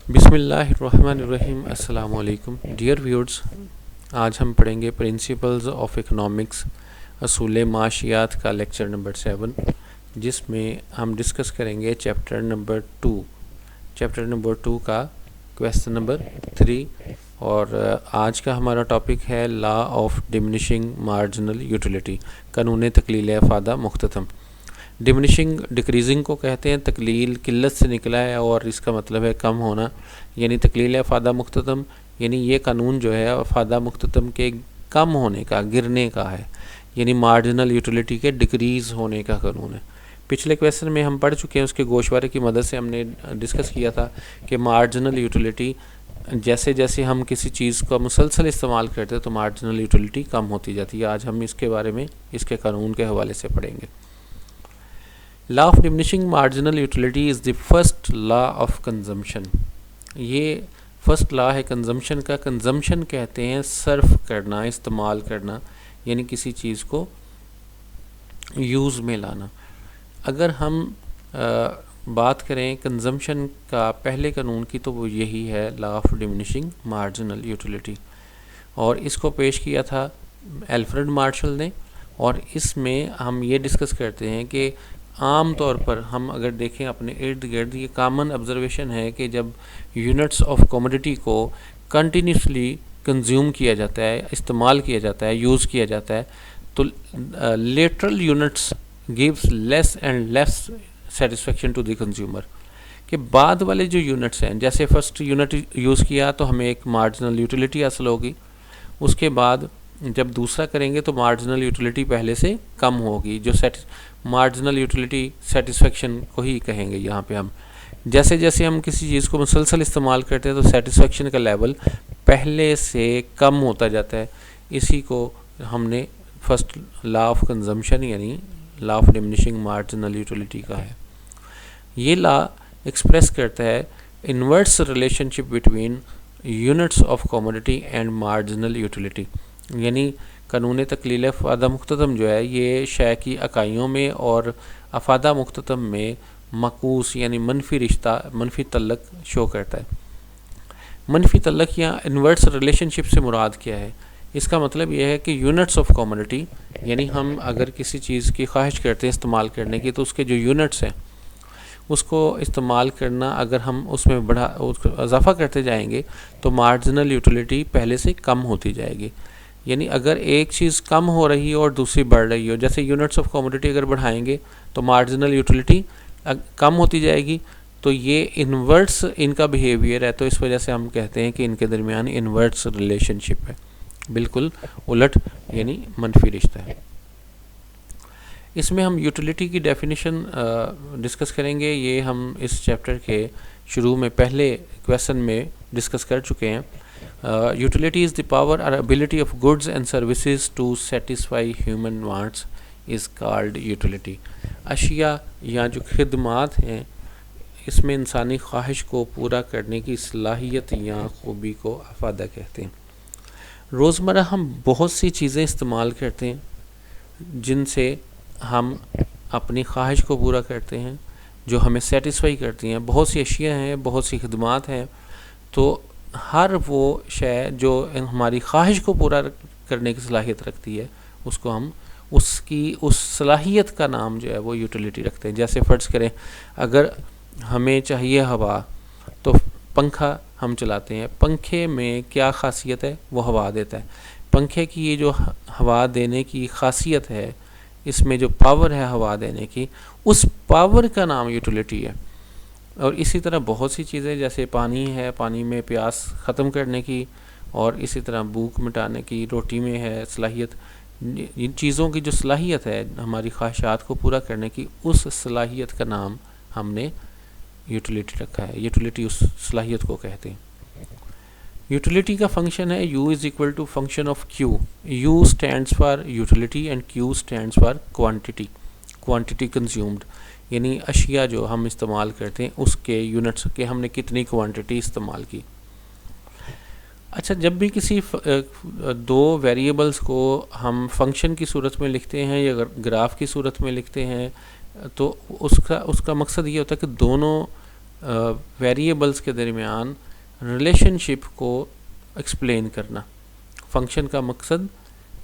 बिस्मिल्लाहिर्रहमानिर्रहीम। अस्सलाम वालेकुम डियर व्यूअर्स। आज हम पढ़ेंगे प्रिंसिपल्स ऑफ इकोनॉमिक्स असूल माशियात का लेक्चर नंबर 7, जिसमें हम डिस्कस करेंगे चैप्टर नंबर 2 का क्वेश्चन नंबर 3। और आज का हमारा टॉपिक है law of diminishing marginal utility, कानून तकलील अफादा मुख्ततम। डिमिनिशिंग डिक्रीजिंग को कहते हैं, तकलील किल्लत से निकला है और इसका मतलब है कम होना, यानी तकलील अफादा मुख्ततम, यानी ये कानून जो है अफादा मुख्ततम के कम होने का, गिरने का है, यानी मार्जिनल यूटिलिटी के डिक्रीज़ होने का कानून है। पिछले क्वेश्चन में हम पढ़ चुके हैं, उसके गोशवारे की मदद से हमने डिस्कस किया था कि मार्जिनल यूटिलिटी जैसे जैसे हम किसी चीज़ का मुसलसल इस्तेमाल करते हैं तो मार्जिनल यूटिलिटी कम होती जाती है। आज हम इसके बारे में इसके कानून के हवाले से पढ़ेंगे। Law of diminishing marginal utility is the first law of consumption. ये फर्स्ट लॉ है कंजम्पशन का। कंजम्पशन कहते हैं सर्फ करना, इस्तेमाल करना, यानी किसी चीज़ को यूज़ में लाना। अगर हम बात करें कंजम्पशन का पहले कानून की, तो वो यही है law of diminishing marginal utility, और इसको पेश किया था एल्फ्रेड मार्शल ने। और इसमें हम ये डिस्कस करते हैं कि आम तौर पर हम अगर देखें अपने इर्द गिर्द, ये कॉमन ऑब्जर्वेशन है कि जब यूनिट्स ऑफ कमोडिटी को कंटिन्यूसली कंज्यूम किया जाता है, इस्तेमाल किया जाता है, यूज़ किया जाता है, तो lateral units gives less and less satisfaction to the consumer. के बाद वाले जो यूनिट्स हैं, जैसे फर्स्ट यूनिट यूज़ किया तो हमें एक मार्जिनल यूटिलिटी हासिल होगी, उसके बाद जब दूसरा करेंगे तो मार्जिनल यूटिलिटी पहले से कम होगी, जो मार्जिनल यूटिलिटी सेटिस्फेक्शन को ही कहेंगे यहाँ पे हम। जैसे जैसे हम किसी चीज़ को मुसलसल इस्तेमाल करते हैं तो सेटिस्फेक्शन का लेवल पहले से कम होता जाता है। इसी को हमने फर्स्ट लॉ ऑफ कंजम्पशन यानी law of diminishing marginal utility का है। ये लॉ एक्सप्रेस करता है inverse relationship between units of commodity and marginal utility, यानी कानून तकलील अफादा मुख्ततम जो है ये शय की इकाइयों में और अफादा मुख्ततम में मकूस यानी मनफी रिश्ता, मनफी तल्लक शो करता है। मनफी तल्लक या इन्वर्स रिलेशनशिप से मुराद क्या है? इसका मतलब यह है कि यूनिट्स ऑफ कमोडिटी, यानी हम अगर किसी चीज़ की ख्वाहिश करते हैं इस्तेमाल करने की, तो उसके जो यूनिट्स हैं उसको इस्तेमाल करना, अगर हम उसमें इजाफा करते जाएंगे तो मार्जिनल यूटिलिटी पहले से कम होती जाएगी। यानी अगर एक चीज़ कम हो रही हो और दूसरी बढ़ रही हो, जैसे यूनिट्स ऑफ कमोडिटी अगर बढ़ाएंगे तो मार्जिनल यूटिलिटी कम होती जाएगी, तो ये इन्वर्स इनका बिहेवियर है। तो इस वजह से हम कहते हैं कि इनके दरमियान इन्वर्स रिलेशनशिप है, बिल्कुल उलट यानी मनफी रिश्ता है। इसमें हम यूटिलिटी की डेफिनेशन डिस्कस करेंगे। ये हम इस चैप्टर के शुरू में पहले क्वेश्चन में डिस्कस कर चुके हैं। यूटिलिटी इज़ द पावर और ability of goods and services to satisfy human wants is called utility. अशिया या जो खिदमात हैं, इसमें इंसानी ख्वाहिश को पूरा करने की सलाहियत या खूबी को अफादा कहते हैं। रोज़मर्रा हम बहुत सी चीज़ें इस्तेमाल करते हैं जिनसे हम अपनी ख्वाहिश को पूरा करते हैं, जो हमें सेटिस्फाई करती हैं। बहुत सी अशिया हैं, बहुत सी खिदमात हैं, तो हर वो शय जो हमारी ख्वाहिश को पूरा करने की सलाहियत रखती है, उसको हम उस सलाहियत का नाम जो है वो यूटिलिटी रखते हैं। जैसे फ़र्ज़ करें, अगर हमें चाहिए हवा, तो पंखा हम चलाते हैं। पंखे में क्या ख़ासियत है? वो हवा देता है। पंखे की ये जो हवा देने की ख़ासियत है, इसमें जो पावर है हवा देने की, उस पावर का नाम यूटिलिटी है। और इसी तरह बहुत सी चीज़ें, जैसे पानी है, पानी में प्यास ख़त्म करने की, और इसी तरह भूख मिटाने की, रोटी में है सलाहियत। इन चीज़ों की जो सलाहियत है हमारी ख्वाहिशात को पूरा करने की, उस सलाहियत का नाम हमने यूटिलिटी रखा है। यूटिलिटी उस सलाहियत को कहते हैं। यूटिलिटी का फंक्शन है U is equal to function of Q। U stands for utility and Q stands for quantity, quantity consumed, यानी अशिया जो हम इस्तेमाल करते हैं उसके यूनिट्स के हमने कितनी क्वांटिटी इस्तेमाल की। अच्छा, जब भी किसी दो वेरिएबल्स को हम फंक्शन की सूरत में लिखते हैं या ग्राफ की सूरत में लिखते हैं, तो उसका मकसद ये होता है कि दोनों वेरिएबल्स के दरमियान रिलेशनशिप को एक्सप्लेन करना। फंक्शन का मकसद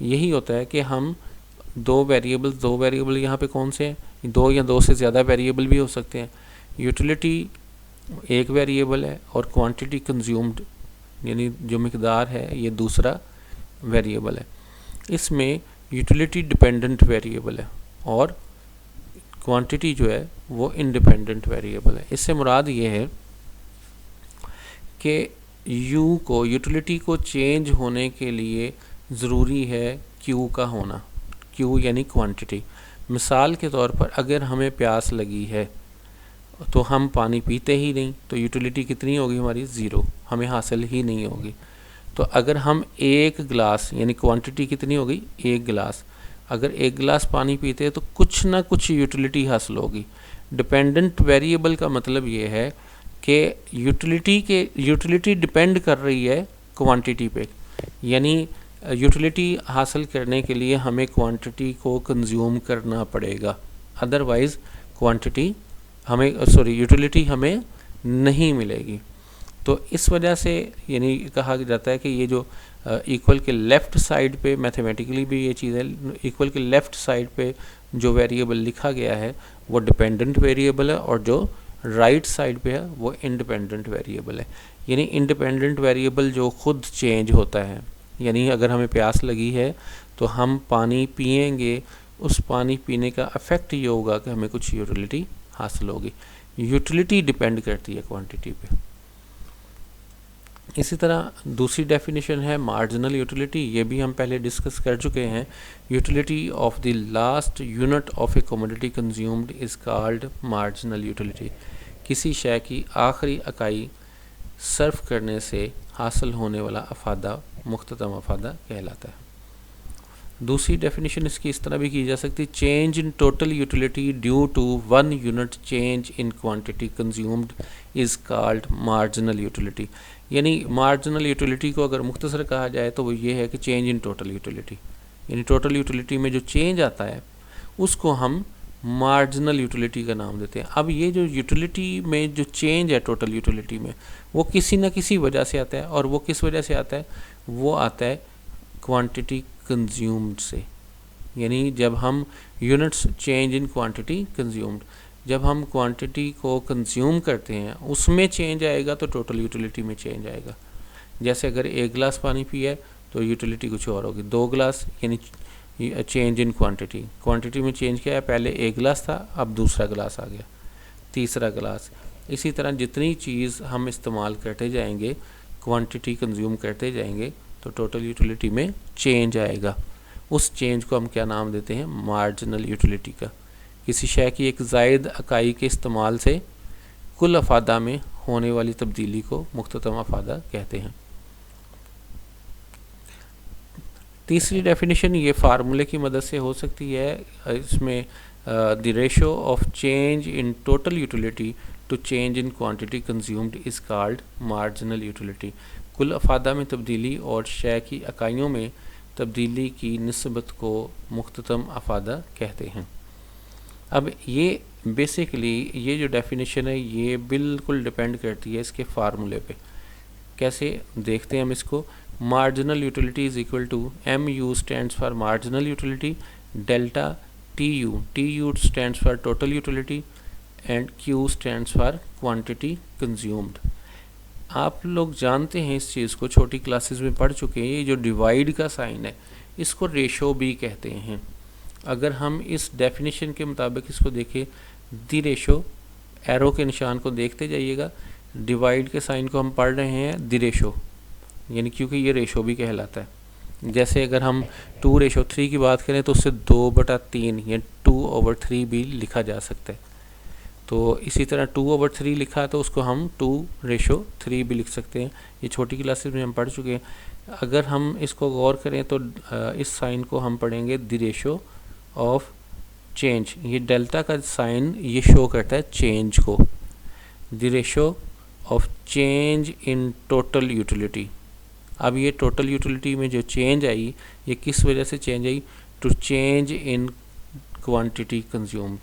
यही होता है कि हम दो वेरिएबल यहाँ पे कौन से हैं, दो या दो से ज़्यादा वेरिएबल भी हो सकते हैं। यूटिलिटी एक वेरिएबल है और क्वांटिटी कंज्यूम्ड यानी जो मिकदार है ये दूसरा वेरिएबल है। इसमें यूटिलिटी डिपेंडेंट वेरिएबल है और क्वांटिटी जो है वो इंडिपेंडेंट वेरिएबल है। इससे मुराद ये है कि यूटिलिटी को चेंज होने के लिए ज़रूरी है क्यू का होना। क्यू यानी क्वांटिटी। मिसाल के तौर पर अगर हमें प्यास लगी है तो हम पानी पीते ही नहीं, तो यूटिलिटी कितनी होगी हमारी, ज़ीरो, हमें हासिल ही नहीं होगी। तो अगर हम एक गिलास यानी क्वांटिटी कितनी होगी, एक गिलास, अगर एक गिलास पानी पीते हैं तो कुछ ना कुछ यूटिलिटी हासिल होगी। डिपेंडेंट वेरिएबल का मतलब ये है कि यूटिलिटी डिपेंड कर रही है क्वांटिटी पे, यानी यूटिलिटी हासिल करने के लिए हमें क्वांटिटी को कंज्यूम करना पड़ेगा, अदरवाइज़ यूटिलिटी हमें नहीं मिलेगी। तो इस वजह से यानी कहा जाता है कि ये जो इक्वल के लेफ़्ट साइड पे मैथमेटिकली भी ये चीज़ है, इक्वल के लेफ़्ट साइड पे जो वेरिएबल लिखा गया है वो डिपेंडेंट वेरिएबल है और जो राइट साइड पे है वो इंडिपेंडेंट वेरिएबल है। यानी इंडिपेंडेंट वेरिएबल जो खुद चेंज होता है, यानी अगर हमें प्यास लगी है तो हम पानी पिएंगे, उस पानी पीने का इफ़ेक्ट ये होगा कि हमें कुछ यूटिलिटी हासिल होगी। यूटिलिटी डिपेंड करती है क्वांटिटी पे। इसी तरह दूसरी डेफिनेशन है मार्जिनल यूटिलिटी, ये भी हम पहले डिस्कस कर चुके हैं। Utility of the last unit of a commodity consumed is called marginal utility. किसी शय की आखिरी इकाई सर्व करने से हासिल होने वाला अफादा मुख्ततम अफादा कहलाता है। दूसरी डेफिनेशन इसकी इस तरह भी की जा सकती है, change in total utility due to one unit change in quantity consumed is called marginal utility. यानी मार्जिनल यूटिलिटी को अगर मुख्तसर कहा जाए तो वो ये है कि चेंज इन टोटल यूटिलिटी, यानी टोटल यूटिलिटी में जो चेंज आता है उसको हम मार्जिनल यूटिलिटी का नाम देते हैं। अब ये जो यूटिलिटी में जो चेंज है टोटल यूटिलिटी में वो किसी न किसी वजह से आता है, और वो किस वजह से आता है, वो आता है क्वांटिटी कंज्यूम्ड से। यानी जब हम units change in quantity consumed, जब हम क्वांटिटी को कंज्यूम करते हैं उसमें चेंज आएगा तो टोटल यूटिलिटी में चेंज आएगा। जैसे अगर एक गिलास पानी पिया तो यूटिलिटी कुछ और होगी, दो गिलास यानी चेंज इन क्वांटिटी में चेंज किया है, पहले एक गिलास था अब दूसरा गिलास आ गया, तीसरा गिलास। इसी तरह जितनी चीज़ हम इस्तेमाल करते जाएंगे, क्वांटिटी कंज्यूम करते जाएंगे तो टोटल यूटिलिटी में चेंज आएगा। उस चेंज को हम क्या नाम देते हैं, मार्जिनल यूटिलिटी का। किसी शय की एक ज़ायद इकाई के इस्तेमाल से कुल अफादा में होने वाली तब्दीली को मुख्ततम अफादा कहते हैं। तीसरी डेफिनेशन ये फार्मूले की मदद से हो सकती है, इसमें the ratio of change in total utility to change in quantity consumed is called marginal utility. कुल अफादा में तब्दीली और शय की इकाइयों में तब्दीली की निस्बत को मुख्ततम अफादा कहते हैं। अब ये बेसिकली ये जो डेफिनेशन है ये बिल्कुल डिपेंड करती है इसके फार्मूले पे। कैसे देखते हैं हम इसको, marginal utility is equal to MU stands for marginal utility, delta TU stands for total utility and Q stands for quantity consumed. आप लोग जानते हैं इस चीज़ को, छोटी क्लासेस में पढ़ चुके हैं। ये जो डिवाइड का साइन है इसको रेशो भी कहते हैं। अगर हम इस डेफिनेशन के मुताबिक इसको देखें, दी रेशो, एरो के निशान को देखते जाइएगा, डिवाइड के साइन को हम पढ़ रहे हैं दी रेशो, यानी क्योंकि ये रेशो भी कहलाता है। जैसे अगर हम 2:3 की बात करें तो उससे 2/3 या 2/3 भी लिखा जा सकता है। तो इसी तरह 2/3 लिखा तो उसको हम 2:3 भी लिख सकते हैं। ये छोटी क्लासेस में हम पढ़ चुके हैं। अगर हम इसको गौर करें तो इस साइन को हम पढ़ेंगे द रेशो ऑफ चेंज। ये डेल्टा का साइन ये शो करता है चेंज को, the ratio of change in total utility. अब ये टोटल यूटिलिटी में जो चेंज आई ये किस वजह से चेंज आई, to change in quantity consumed.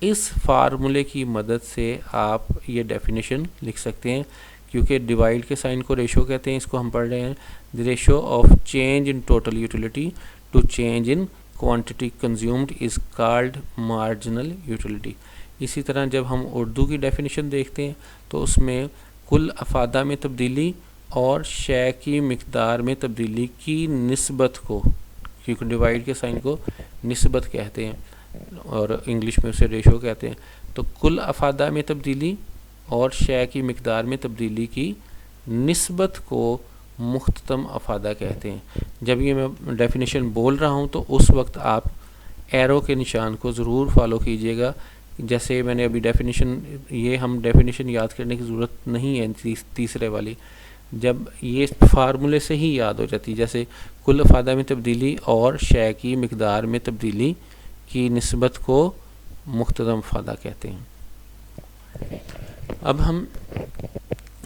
इस फार्मूले की मदद से आप ये डेफिनेशन लिख सकते हैं, क्योंकि डिवाइड के साइन को रेशो कहते हैं, इसको हम पढ़ रहे हैं। The ratio of change in total utility to change in quantity consumed is called marginal utility. इसी तरह जब हम उर्दू की डेफिनेशन देखते हैं तो उसमें कुल अफादा में तब्दीली और शय की मिकदार में तब्दीली की निस्बत को, क्योंकि डिवाइड के साइन को निस्बत कहते हैं और इंग्लिश में उसे रेशो कहते हैं, तो कुल अफादा में तब्दीली और शय की मिकदार में तब्दीली की निस्बत को मुख्ततम अफादा कहते हैं। जब ये मैं डेफिनेशन बोल रहा हूँ तो उस वक्त आप एरो के निशान को ज़रूर फॉलो कीजिएगा। जैसे मैंने अभी डेफिनेशन, ये हम डेफिनेशन याद करने की ज़रूरत नहीं है तीसरे वाली, जब ये फार्मूले से ही याद हो जाती है। जैसे कुल अफादा में तब्दीली और शय की मिकदार में तब्दीली की निस्बत को मुख्ततम अफादा कहते हैं। अब हम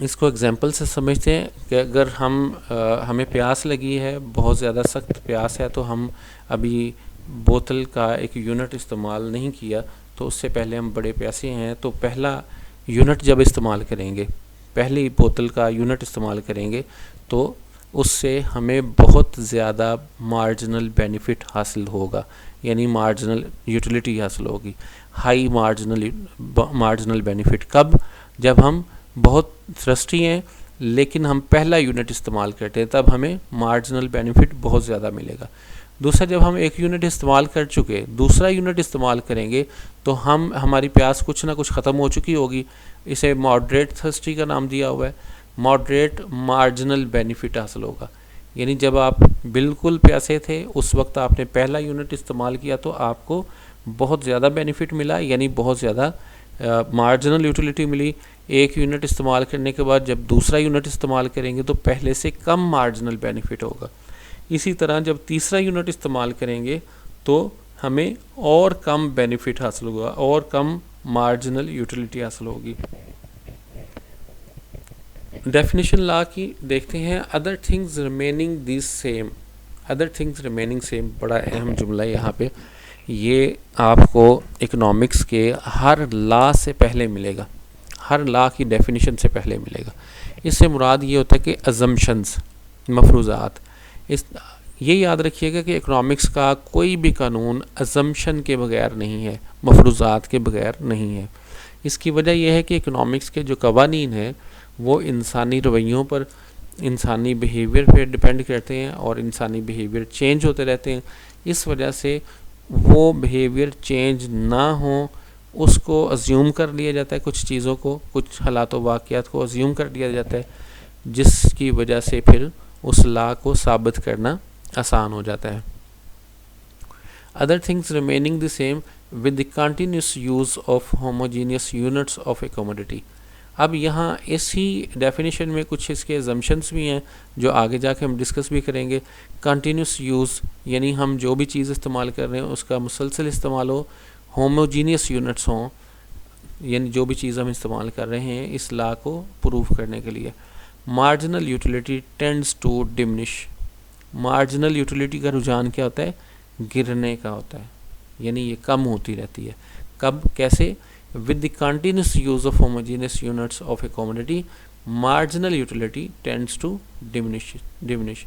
इसको एग्जांपल से समझते हैं कि अगर हमें प्यास लगी है, बहुत ज़्यादा सख्त प्यास है, तो हम अभी बोतल का एक यूनिट इस्तेमाल नहीं किया, तो उससे पहले हम बड़े प्यासे हैं, तो पहला यूनिट जब इस्तेमाल करेंगे, पहली बोतल का यूनिट इस्तेमाल करेंगे, तो उससे हमें बहुत ज़्यादा मार्जिनल बेनिफिट हासिल होगा, यानी मार्जिनल यूटिलिटी हासिल होगी, हाई मार्जिनल बेनिफिट। कब? जब हम बहुत थ्रस्टी हैं लेकिन हम पहला यूनिट इस्तेमाल करते हैं, तब हमें मार्जिनल बेनिफिट बहुत ज़्यादा मिलेगा। दूसरा, जब हम एक यूनिट इस्तेमाल कर चुके, दूसरा यूनिट इस्तेमाल करेंगे तो हमारी प्यास कुछ ना कुछ ख़त्म हो चुकी होगी। इसे मॉडरेट थर्स्टी का नाम दिया हुआ है। मॉडरेट मार्जिनल बेनिफिट हासिल होगा, यानी जब आप बिल्कुल प्यासे थे उस वक्त आपने पहला यूनिट इस्तेमाल किया तो आपको बहुत ज़्यादा बेनिफिट मिला, यानी बहुत ज़्यादा मार्जिनल यूटिलिटी मिली। एक यूनिट इस्तेमाल करने के बाद जब दूसरा यूनिट इस्तेमाल करेंगे तो पहले से कम मार्जिनल बेनिफिट होगा। इसी तरह जब तीसरा यूनिट इस्तेमाल करेंगे तो हमें और कम बेनिफिट हासिल होगा और कम मार्जिनल यूटिलिटी हासिल होगी। डेफिनेशन ला की देखते हैं। Other things remaining this same, other things remaining same बड़ा अहम जुमला है यहाँ पे। ये आपको इकोनॉमिक्स के हर लॉ से पहले मिलेगा, हर लॉ की डेफिनेशन से पहले मिलेगा। इससे मुराद ये होता है कि अजम्पशंस, मफरूज़ात। ये याद रखिएगा कि इकोनॉमिक्स का कोई भी कानून अजम्पशन के बगैर नहीं है, मफरूज़ात के बगैर नहीं है। इसकी वजह यह है कि इकोनॉमिक्स के जो कवानीन हैं वो इंसानी रवैयों पर, इंसानी बिहेवियर पर डिपेंड करते हैं और इंसानी बिहेवियर चेंज होते रहते हैं। इस वजह से वो बिहेवियर चेंज ना हो उसको अज्यूम कर लिया जाता है, कुछ चीज़ों को, कुछ हालात व वाक़यात को अज्यूम कर लिया जाता है, जिसकी वजह से फिर उस लॉ को साबित करना आसान हो जाता है। Other things remaining the same with the continuous use of homogeneous units of a commodity. अब यहाँ इसी डेफिनेशन में कुछ इसके अजम्पशंस भी हैं जो आगे जाके हम डिस्कस भी करेंगे। कंटिन्यूस यूज़ यानी हम जो भी चीज़ इस्तेमाल कर रहे हैं उसका मुसलसल इस्तेमाल हो, होमोजीनियस यूनिट्स हों, यानी जो भी चीज़ हम इस्तेमाल कर रहे हैं इस लॉ को प्रूव करने के लिए। Marginal utility tends to diminish. Marginal utility का रुझान क्या होता है? गिरने का होता है, यानी ये कम होती रहती है। कब, कैसे? With the continuous use of homogeneous units of a commodity marginal utility tends to diminish,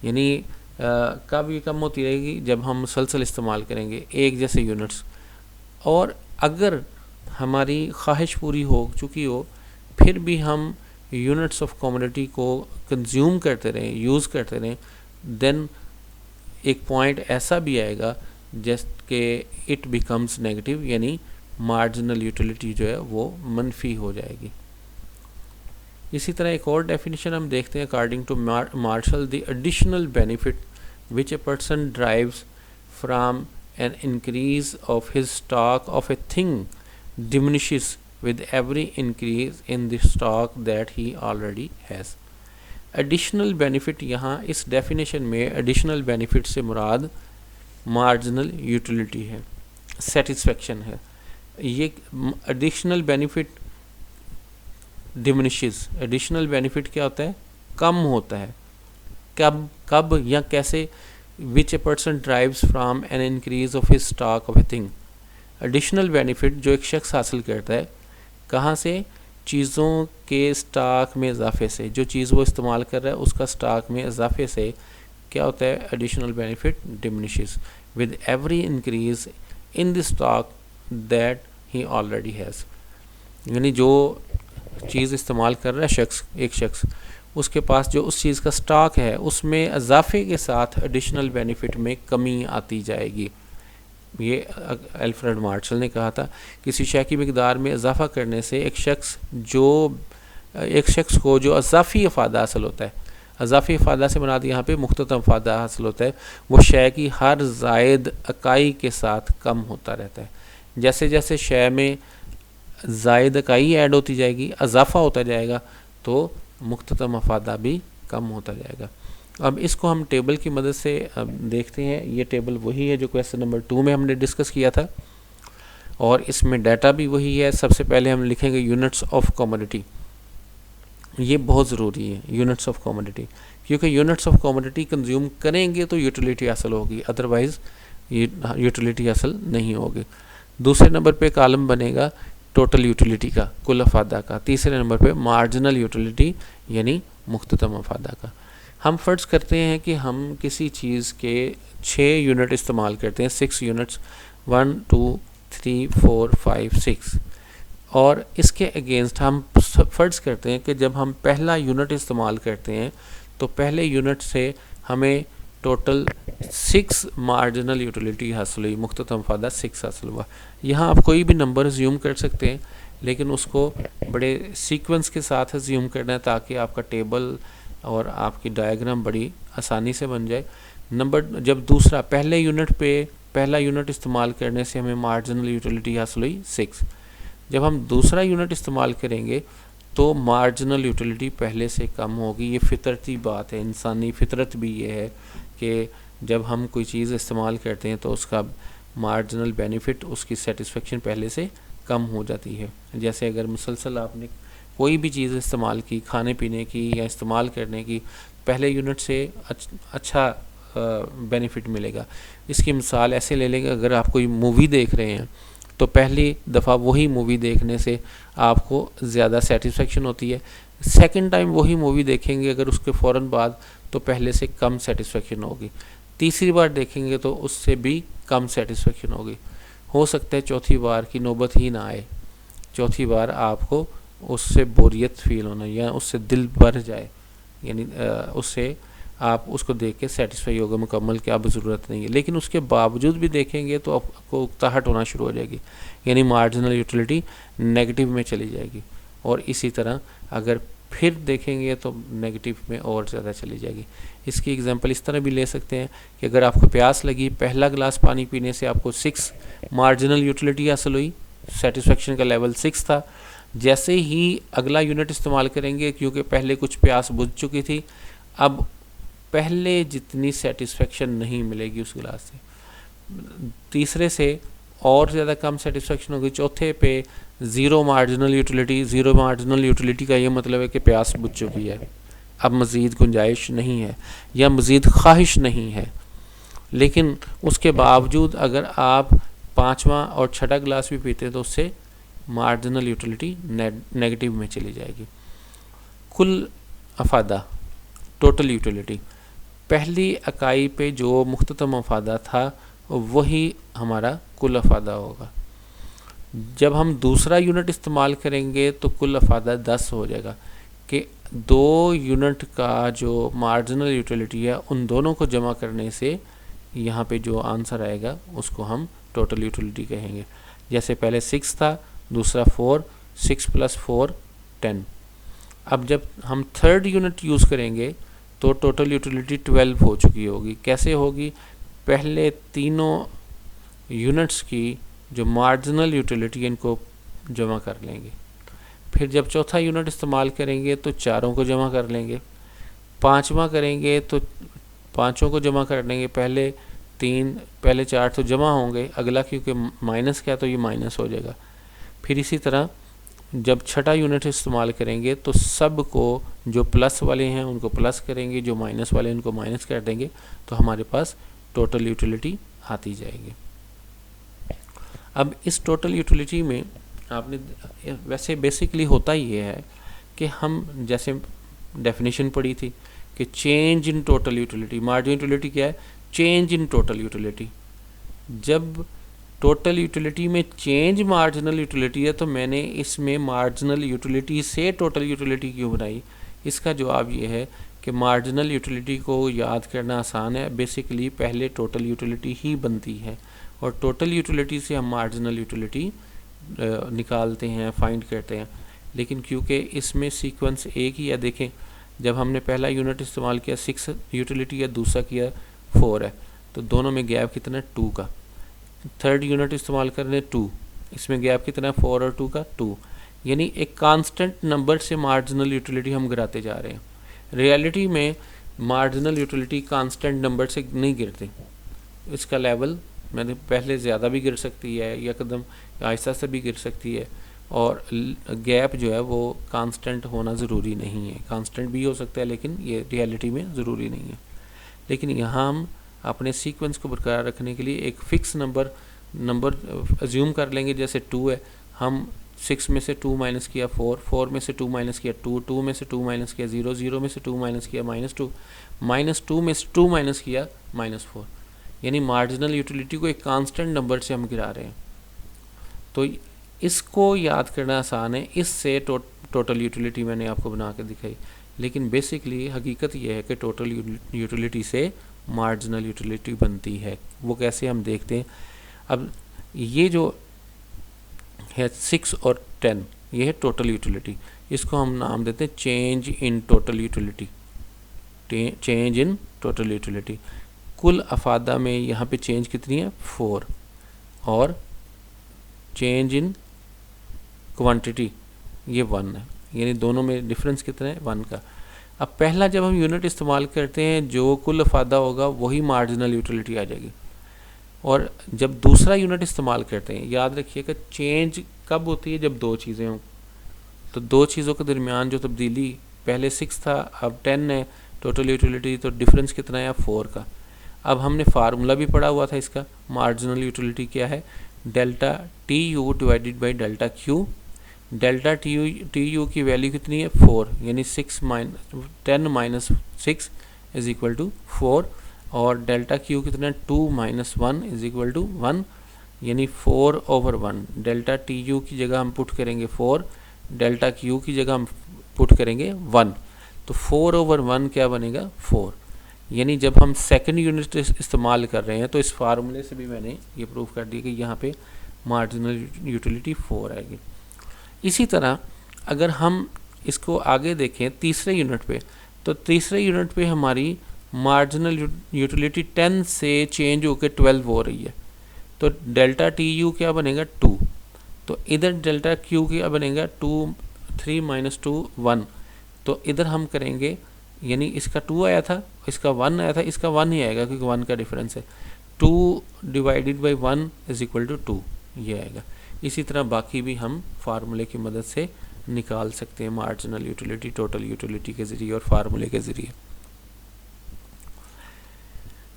यानी कब ये कम होती रहेगी? जब हम मुसलसल इस्तेमाल करेंगे एक जैसे यूनिट्स, और अगर हमारी ख्वाहिश पूरी हो चुकी हो फिर भी हम यूनिट्स ऑफ कमोडिटी को कंज्यूम करते रहें, यूज़ करते रहें, देन एक पॉइंट ऐसा भी आएगा जिसके इट बिकम्स नेगेटिव, यानी मार्जिनल यूटिलिटी जो है वो मनफी हो जाएगी। इसी तरह एक और डेफिनेशन हम देखते हैं। According to Marshall, the additional benefit which a person derives from an increase of his stock of a thing diminishes with every increase in the stock that he already has. Additional benefit, यहाँ इस definition में additional benefit से मुराद marginal utility है, satisfaction है। ये additional benefit diminishes, additional benefit क्या होता है? कम होता है। कब या कैसे? which a person derives from an increase of his stock of a thing। Additional benefit जो एक शख्स हासिल करता है कहाँ से, चीज़ों के स्टॉक में इजाफे से। जो चीज़ वो इस्तेमाल कर रहा है उसका स्टॉक में इजाफे से क्या होता है, additional benefit diminishes with every increase in the stock that he already has. यानी जो चीज़ इस्तेमाल कर रहा है एक शख्स, उसके पास जो उस चीज़ का स्टॉक है उसमें इजाफे के साथ एडिशनल बेनिफिट में कमी आती जाएगी। ये अल्फ्रेड मार्शल ने कहा था, किसी शय की मिकदार में इजाफा करने से एक शख्स को जो अजाफी फ़ायदा हासिल होता है, अजाफी फ़ायदा से मुराद यहाँ पे मुख्ततम फ़ायदा हासिल होता है, वो शय की हर ज़ायद इकाई के साथ कम होता रहता है। जैसे जैसे शय में ज़ायद इकाई ऐड होती जाएगी, इजाफा होता जाएगा, तो मुख्ततम फ़ायदा भी कम होता जाएगा। अब इसको हम टेबल की मदद से देखते हैं। ये टेबल वही है जो क्वेश्चन नंबर 2 में हमने डिस्कस किया था और इसमें डाटा भी वही है। सबसे पहले हम लिखेंगे यूनिट्स ऑफ कमोडिटी। ये बहुत ज़रूरी है, यूनिट्स ऑफ कमोडिटी, क्योंकि यूनिट्स ऑफ कमोडिटी कंज्यूम करेंगे तो यूटिलिटी हासिल होगी, अदरवाइज़ यूटिलिटी हासिल नहीं होगी। दूसरे नंबर पे कॉलम बनेगा टोटल यूटिलिटी का, कुल अफादा का। तीसरे नंबर पे मार्जिनल यूटिलिटी यानी मुख्ततम अफादा का। हम फ़र्ज़ करते हैं कि हम किसी चीज़ के 6 यूनिट इस्तेमाल करते हैं, 6 यूनिट्स, 1 2 3 4 5 6, और इसके अगेंस्ट हम फ़र्ज़ करते हैं कि जब हम पहला यूनिट इस्तेमाल करते हैं तो पहले यूनिट से हमें टोटल 6 मार्जिनल यूटिलिटी हासिल हुई, मुख्ततम फ़ायदा 6 हासिल हुआ। यहाँ आप कोई भी नंबर अज्यूम कर सकते हैं, लेकिन उसको बड़े सीक्वेंस के साथ अज्यूम करना है ताकि आपका टेबल और आपकी डायग्राम बड़ी आसानी से बन जाए। जब दूसरा पहले यूनिट पे पहला यूनिट इस्तेमाल करने से हमें मार्जिनल यूटिलिटी हासिल हुई 6। जब हम दूसरा यूनिट इस्तेमाल करेंगे तो मार्जिनल यूटिलिटी पहले से कम होगी। ये फितरती बात है, इंसानी फितरत भी ये है कि जब हम कोई चीज़ इस्तेमाल करते हैं तो उसका मार्जिनल बेनिफिट, उसकी सेटिस्फेक्शन पहले से कम हो जाती है। जैसे अगर मुसलसल आपने कोई भी चीज़ इस्तेमाल की, खाने पीने की या इस्तेमाल करने की, पहले यूनिट से अच्छा बेनिफिट मिलेगा। इसकी मिसाल ऐसे ले लेंगे, अगर आप कोई मूवी देख रहे हैं तो पहली दफ़ा वही मूवी देखने से आपको ज़्यादा सेटिस्फेक्शन होती है। सेकंड टाइम वही मूवी देखेंगे अगर उसके फ़ौरन बाद, तो पहले से कम सेटिस्फेक्शन होगी। तीसरी बार देखेंगे तो उससे भी कम सेटिस्फेक्शन होगी। हो सकता है चौथी बार की नौबत ही ना आए, चौथी बार आपको उससे बोरियत फील होना या उससे दिल भर जाए, यानी उससे आप उसको देख के सेटिस्फाई होगा मुकम्मल कि अब ज़रूरत नहीं है। लेकिन उसके बावजूद भी देखेंगे तो आपको उकताहट होना शुरू हो जाएगी, यानी मार्जिनल यूटिलिटी नेगेटिव में चली जाएगी। और इसी तरह अगर फिर देखेंगे तो नेगेटिव में और ज़्यादा चली जाएगी। इसकी एग्जांपल इस तरह भी ले सकते हैं कि अगर आपको प्यास लगी, पहला गिलास पानी पीने से आपको 6 मार्जिनल यूटिलिटी हासिल हुई, सेटिस्फेक्शन का लेवल 6 था। जैसे ही अगला यूनिट इस्तेमाल करेंगे, क्योंकि पहले कुछ प्यास बुझ चुकी थी, अब पहले जितनी सेटिस्फेक्शन नहीं मिलेगी उस गिलास से, तीसरे से और ज़्यादा कम सेटिस्फेक्शन होगी, चौथे पे zero marginal utility. Zero marginal utility का ये मतलब है कि प्यास बुझ चुकी है, अब मज़ीद गुंजाइश नहीं है या मज़ीद ख्वाहिश नहीं है। लेकिन उसके बावजूद अगर आप 5वां और 6ठा गिलास भी पीते हैं तो उससे मार्जिनल यूटिलिटी नेगेटिव में चली जाएगी। कुल अफादा, टोटल यूटिलिटी, पहली इकाई पे जो मुख्ततम अफादा था वही हमारा कुल अफादा होगा। जब हम दूसरा यूनिट इस्तेमाल करेंगे तो कुल अफादा 10 हो जाएगा कि 2 यूनिट का जो मार्जिनल यूटिलिटी है उन दोनों को जमा करने से यहाँ पे जो आंसर आएगा उसको हम टोटल यूटिलिटी कहेंगे। जैसे पहले 6 था, दूसरा 4, 6 + 4 10। अब जब हम थर्ड यूनिट यूज़ करेंगे तो टोटल यूटिलिटी 12 हो चुकी होगी। कैसे होगी? पहले तीनों यूनिट्स की जो मार्जिनल यूटिलिटी इनको जमा कर लेंगे, फिर जब चौथा यूनिट इस्तेमाल करेंगे तो चारों को जमा कर लेंगे, 5वां करेंगे तो पाँचों को जमा कर लेंगे। पहले 4 तो जमा होंगे, अगला क्योंकि माइनस क्या तो ये माइनस हो जाएगा। फिर इसी तरह जब छठा यूनिट इस्तेमाल करेंगे तो सब को जो प्लस वाले हैं उनको प्लस करेंगे, जो माइनस वाले हैं उनको माइनस कर देंगे, तो हमारे पास टोटल यूटिलिटी आती जाएगी। अब इस टोटल यूटिलिटी में आपने वैसे बेसिकली होता ये है कि हम जैसे डेफिनेशन पढ़ी थी कि change in total utility, marginal utility क्या है, चेंज इन टोटल यूटिलिटी। जब टोटल यूटिलिटी में चेंज मार्जिनल यूटिलिटी है तो मैंने इसमें मार्जिनल यूटिलिटी से टोटल यूटिलिटी क्यों बनाई? इसका जवाब ये है कि मार्जिनल यूटिलिटी को याद करना आसान है, बेसिकली पहले टोटल यूटिलिटी ही बनती है और टोटल यूटिलिटी से हम मार्जिनल यूटिलिटी निकालते हैं, फाइंड करते हैं। लेकिन क्योंकि इसमें सीक्वेंस एक ही है, देखें जब हमने पहला यूनिट इस्तेमाल किया 6 यूटिलिटी है, दूसरा किया 4 है, तो दोनों में गैप कितना है 2 का। थर्ड यूनिट इस्तेमाल कर रहे हैं 2, इसमें गैप कितना है 4 और 2 का 2, यानी एक कांस्टेंट नंबर से मार्जिनल यूटिलिटी हम गिराते जा रहे हैं। रियलिटी में मार्जिनल यूटिलिटी कांस्टेंट नंबर से नहीं गिरती, इसका लेवल मैंने पहले ज़्यादा भी गिर सकती है या कदम आहिस्ता से भी गिर सकती है, और गैप जो है वो कांस्टेंट होना ज़रूरी नहीं है, कांस्टेंट भी हो सकता है लेकिन ये रियलिटी में ज़रूरी नहीं है। लेकिन यहाँ हम अपने सीक्वेंस को बरकरार रखने के लिए एक फ़िक्स नंबर अज्यूम कर लेंगे, जैसे 2 है, हम 6 में से 2 माइनस किया 4, 4 में से 2 माइनस किया 2, 2 में से 2 माइनस किया 0, 0 में से 2 माइनस किया -2, -2 में से 2 माइनस किया -4, यानी मार्जिनल यूटिलिटी को एक कांस्टेंट नंबर से हम गिरा रहे हैं। तो इसको याद करना आसान है, इससे टोटल यूटिलिटी मैंने आपको बना के दिखाई, लेकिन बेसिकली हकीकत यह है कि टोटल यूटिलिटी से मार्जिनल यूटिलिटी बनती है। वो कैसे हम देखते हैं। अब ये जो है 6 और 10, ये है टोटल यूटिलिटी, इसको हम नाम देते हैं change in total utility. Change in total utility, कुल अफादा में यहाँ पे चेंज कितनी है 4, और चेंज इन क्वांटिटी ये 1 है, यानी दोनों में डिफरेंस कितना है 1 का। अब पहला जब हम यूनिट इस्तेमाल करते हैं जो कुल अफादा होगा वही मार्जिनल यूटिलिटी आ जाएगी, और जब दूसरा यूनिट इस्तेमाल करते हैं, याद रखिए कि चेंज कब होती है जब दो चीज़ें हों। तो दो चीज़ों के दरमियान जो तब्दीली, पहले 6 था अब 10 है टोटल यूटिलिटी, तो डिफरेंस कितना है 4 का। अब हमने फार्मूला भी पढ़ा हुआ था इसका, मार्जिनल यूटिलिटी क्या है, delta T U divided by delta Q. Delta T U की वैल्यू कितनी है 4, यानी 10 माइनस 6 इज इक्वल टू 4, और डेल्टा क्यू कितना है 2 माइनस 1 इज इक्वल टू 1, यानी 4/1। डेल्टा टी यू की जगह हम पुट करेंगे 4, डेल्टा क्यू की जगह हम पुट करेंगे 1, तो 4/1 क्या बनेगा 4। यानी जब हम सेकंड यूनिट इस्तेमाल कर रहे हैं तो इस फार्मूले से भी मैंने ये प्रूव कर दिया कि यहाँ पे मार्जिनल यूटिलिटी 4 आएगी। इसी तरह अगर हम इसको आगे देखें तीसरे यूनिट पे, तो तीसरे यूनिट पे हमारी मार्जिनल यूटिलिटी 10 से चेंज होकर 12 हो रही है, तो डेल्टा टी यू क्या बनेगा 2, तो इधर डेल्टा क्यू क्या बनेगा 3 माइनस 2 1, तो इधर हम करेंगे, यानी इसका 2 आया था, इसका 1 आया था, इसका 1 ही आएगा क्योंकि 1 का डिफरेंस है। 2 divided by 1 is equal to 2 ये आएगा। इसी तरह बाकी भी हम फार्मूले की मदद से निकाल सकते हैं मार्जिनल यूटिलिटी टोटल यूटिलिटी के ज़रिए और फार्मूले के ज़रिए।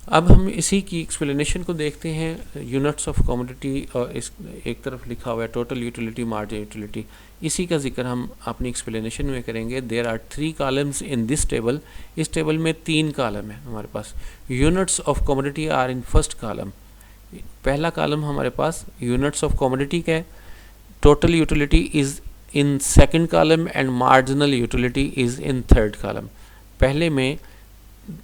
अब हम इसी की एक्सप्लेनेशन को देखते हैं। यूनिट्स ऑफ कमोडिटी और इस एक तरफ लिखा हुआ है टोटल यूटिलिटी, मार्जिनल यूटिलिटी, इसी का जिक्र हम अपनी एक्सप्लेनेशन में करेंगे। There are 3 columns in this table, इस टेबल में 3 कॉलम है हमारे पास। Units of commodity are in first column, पहला कॉलम हमारे पास यूनिट्स ऑफ कमोडिटी का है, total utility is in second column and marginal utility is in third column. पहले में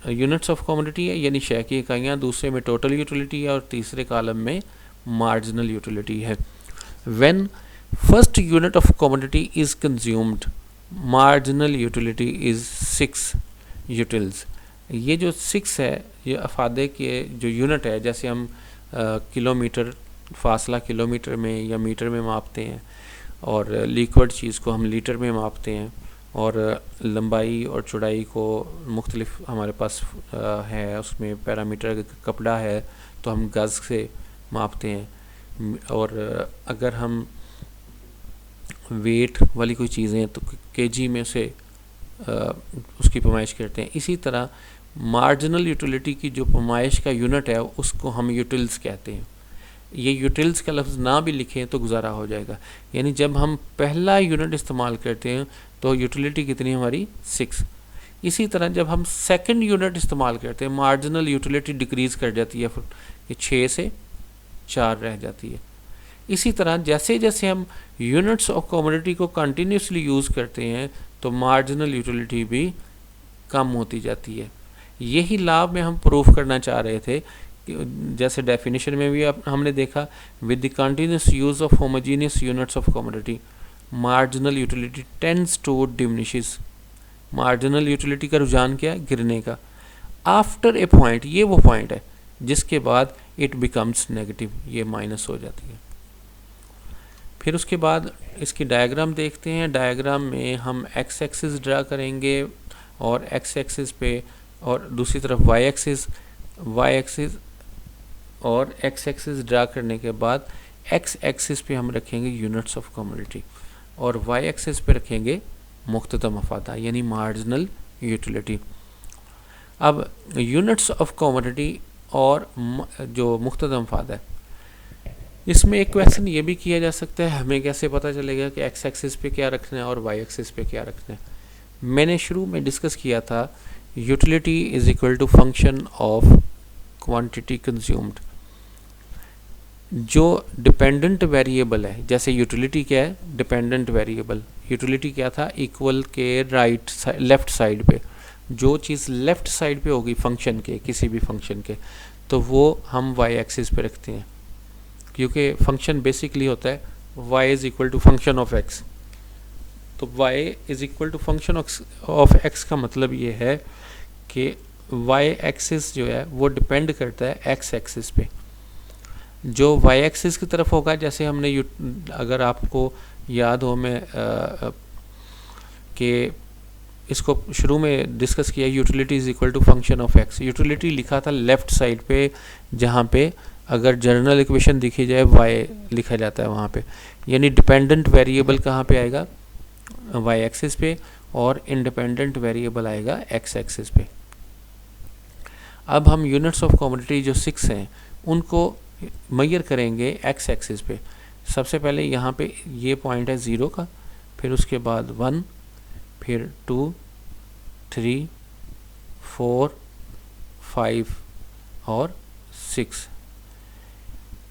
यूनिट्स ऑफ कमोडिटी है यानी शय की इकाइयाँ, दूसरे में टोटल यूटिलिटी है और तीसरे कॉलम में मार्जिनल यूटिलिटी है। When first unit of commodity is consumed marginal utility is 6 utils. ये जो 6 है ये अफादे के जो यूनिट है, जैसे हम किलोमीटर फासला किलोमीटर में या मीटर में मापते हैं, और लिक्विड चीज़ को हम लीटर में मापते हैं, और लंबाई और चौड़ाई को मुख्तलिफ हमारे पास है, उसमें पैरामीटर कपड़ा है तो हम गज़ से मापते हैं, और अगर हम वेट वाली कोई चीज़ें तो केजी में से उसकी पैमाइश करते हैं। इसी तरह मार्जिनल यूटिलिटी की जो पैमाइश का यूनिट है उसको हम यूटिल्स कहते हैं। ये यूटिल्स का लफ्ज़ ना भी लिखें तो गुजारा हो जाएगा। यानी जब हम पहला यूनिट इस्तेमाल करते हैं तो यूटिलिटी कितनी हमारी 6। इसी तरह जब हम सेकंड यूनिट इस्तेमाल करते हैं मार्जिनल यूटिलिटी डिक्रीज़ कर जाती है, ये 6 से 4 रह जाती है। इसी तरह जैसे जैसे हम यूनिट्स ऑफ कमोडिटी को कंटिन्यूसली यूज़ करते हैं तो मार्जिनल यूटिलिटी भी कम होती जाती है। यही लाभ में हम प्रूफ करना चाह रहे थे, जैसे डेफिनेशन में भी हमने देखा, with the continuous use of homogeneous units of commodity marginal utility tends to diminishes. Marginal utility का रुझान क्या है? गिरने का। आफ्टर ए पॉइंट, ये वो पॉइंट है जिसके बाद इट बिकम्स नेगेटिव, ये माइनस हो जाती है। फिर उसके बाद इसकी डायग्राम देखते हैं। डायग्राम में हम एक्स एक्सिस ड्रा करेंगे और एक्स एक्सिस पे, और दूसरी तरफ वाई एक्सिस और एक्स एक्सिस ड्रा करने के बाद एक्स एक्सिस पे हम रखेंगे यूनिट्स ऑफ कमोडिटी और वाई एक्सिस पे रखेंगे मुख्तता मफादा यानी मार्जिनल यूटिलिटी। अब यूनिट्स ऑफ कमोडिटी और जो मुख्तता मफादा है, इसमें एक क्वेश्चन ये भी किया जा सकता है, हमें कैसे पता चलेगा कि एक्स एक्सिस पे क्या रखना है और वाई एक्सिस पे क्या रखना है। मैंने शुरू में डिस्कस किया था utility is equal to function of quantity consumed. जो डिपेंडेंट वेरिएबल है, जैसे यूटिलिटी क्या है? Dependent variable. यूटिलिटी क्या था? इक्वल के लेफ्ट साइड पे, जो चीज़ लेफ्ट साइड पे होगी फंक्शन के, किसी भी फंक्शन के, तो वो हम वाई एक्सिस पे रखते हैं, क्योंकि फंक्शन बेसिकली होता है y is equal to function of x। तो y is equal to function of x का मतलब ये है कि y एक्सिस जो है वो डिपेंड करता है x एक्सिस पे। जो y एक्सिस की तरफ होगा, जैसे हमने अगर आपको याद हो, मैं कि इसको शुरू में डिस्कस किया, utility is equal to function of x। Utility लिखा था लेफ्ट साइड पे, जहाँ पे अगर जनरल इक्वेशन दिखी जाए y लिखा जाता है वहाँ पे, यानी डिपेंडेंट वेरिएबल कहाँ पे आएगा? y एक्सिस पे, और इंडिपेंडेंट वेरिएबल आएगा x एक्सिस पे। अब हम यूनिट्स ऑफ कमोडिटी जो 6 हैं उनको मेजर करेंगे x एक्सिस पे। सबसे पहले यहाँ पे ये पॉइंट है 0 का, फिर उसके बाद 1, फिर 2, 3, 4, 5 और 6।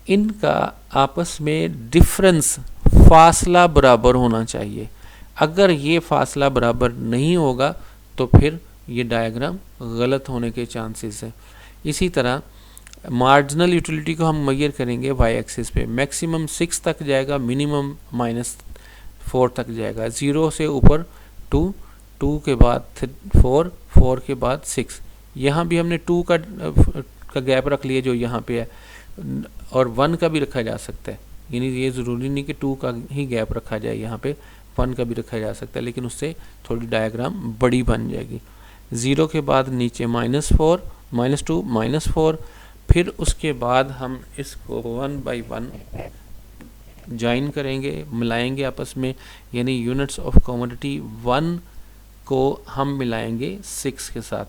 इनका आपस में डिफरेंस, फासला बराबर होना चाहिए। अगर ये फासला बराबर नहीं होगा तो फिर ये डायग्राम गलत होने के चांसेस हैं। इसी तरह मार्जिनल यूटिलिटी को हम मेजर करेंगे वाई एक्सिस पे। मैक्सिमम 6 तक जाएगा, मिनिमम -4 तक जाएगा। 0 से ऊपर 2, 2 के बाद 4, 4 के बाद 6। यहाँ भी हमने 2 का गैप रख लिया जो यहाँ पे है, और 1 का भी रखा जा सकता है। यानी ये ज़रूरी नहीं कि 2 का ही गैप रखा जाए, यहाँ पे 1 का भी रखा जा सकता है, लेकिन उससे थोड़ी डायग्राम बड़ी बन जाएगी। 0 के बाद नीचे -4, -2, -4, फिर उसके बाद हम इसको 1 बाई 1 ज्वाइन करेंगे, मिलाएंगे आपस में, यानी यूनिट्स ऑफ कमोडिटी 1 को हम मिलाएंगे 6 के साथ।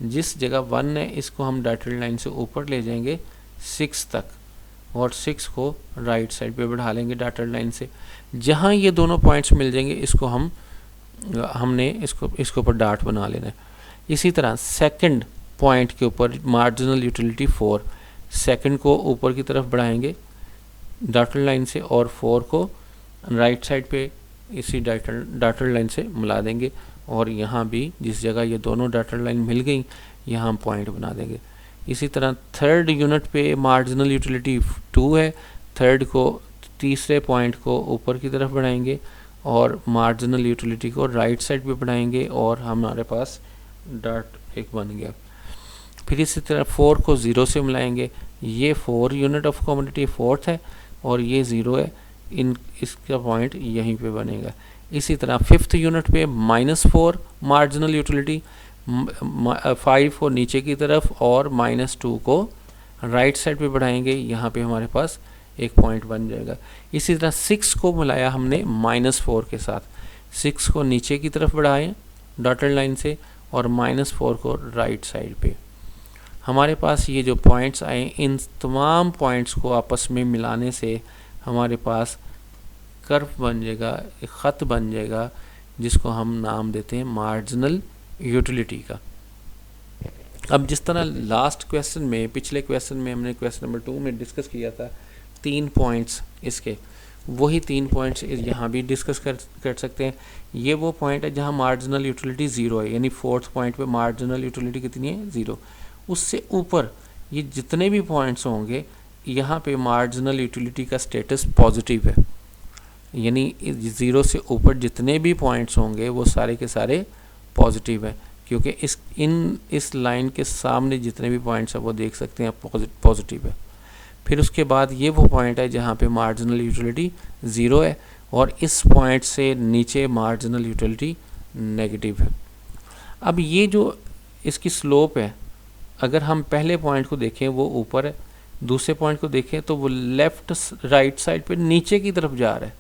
जिस जगह 1 है इसको हम डॉटेड लाइन से ऊपर ले जाएंगे 6 तक, और 6 को राइट साइड पे बढ़ा लेंगे डॉटेड लाइन से। जहाँ ये दोनों पॉइंट्स मिल जाएंगे इसको हमने इसको ऊपर डॉट बना लेना है। इसी तरह सेकंड पॉइंट के ऊपर मार्जिनल यूटिलिटी 4, सेकंड को ऊपर की तरफ बढ़ाएंगे डॉटेड लाइन से, और 4 को राइट साइड पे इसी डॉटेड लाइन से मिला देंगे, और यहाँ भी जिस जगह ये दोनों डॉटेड लाइन मिल गई यहाँ हम पॉइंट बना देंगे। इसी तरह थर्ड यूनिट पे मार्जिनल यूटिलिटी 2 है, थर्ड को, तीसरे पॉइंट को ऊपर की तरफ बढ़ाएंगे और मार्जिनल यूटिलिटी को राइट साइड पे बढ़ाएंगे, और हमारे पास डॉट एक बन गया। फिर इसी तरह 4 को 0 से मिलाएंगे, ये 4 यूनिट ऑफ कमोडिटी 4th है और ये 0 है, इसका पॉइंट यहीं पे बनेगा। इसी तरह 5th यूनिट पे -4 मार्जिनल यूटिलिटी, 5 को नीचे की तरफ और -2 को राइट साइड पे बढ़ाएंगे, यहाँ पे हमारे पास एक पॉइंट बन जाएगा। इसी तरह 6 को मिलाया हमने -4 के साथ, 6 को नीचे की तरफ बढ़ाएं डॉटेड लाइन से और -4 को राइट साइड पे। हमारे पास ये जो पॉइंट्स आए, इन तमाम पॉइंट्स को आपस में मिलाने से हमारे पास कर्व बन जाएगा, एक ख़त बन जाएगा जिसको हम नाम देते हैं मार्जिनल यूटिलिटी का। अब जिस तरह लास्ट क्वेश्चन में, पिछले क्वेश्चन में हमने क्वेश्चन नंबर 2 में डिस्कस किया था 3 पॉइंट्स इसके, वही 3 पॉइंट्स यहाँ भी डिस्कस कर सकते हैं। ये वो पॉइंट है जहाँ मार्जिनल यूटिलिटी 0 है, यानी 4th पॉइंट पे मार्जिनल यूटिलिटी कितनी है, 0। उससे ऊपर ये जितने भी पॉइंट्स होंगे यहाँ पे मार्जिनल यूटिलिटी का स्टेटस पॉजिटिव है, यानी 0 से ऊपर जितने भी पॉइंट्स होंगे वो सारे के सारे पॉजिटिव है, क्योंकि इस लाइन के सामने जितने भी पॉइंट्स हैं वो देख सकते हैं पॉजिटिव है। फिर उसके बाद ये वो पॉइंट है जहाँ पे मार्जिनल यूटिलिटी 0 है और इस पॉइंट से नीचे मार्जिनल यूटिलिटी नेगेटिव है। अब ये जो इसकी स्लोप है, अगर हम पहले पॉइंट को देखें वो ऊपर है, दूसरे पॉइंट को देखें तो वो लेफ़्ट राइट साइड पे नीचे की तरफ जा रहा है,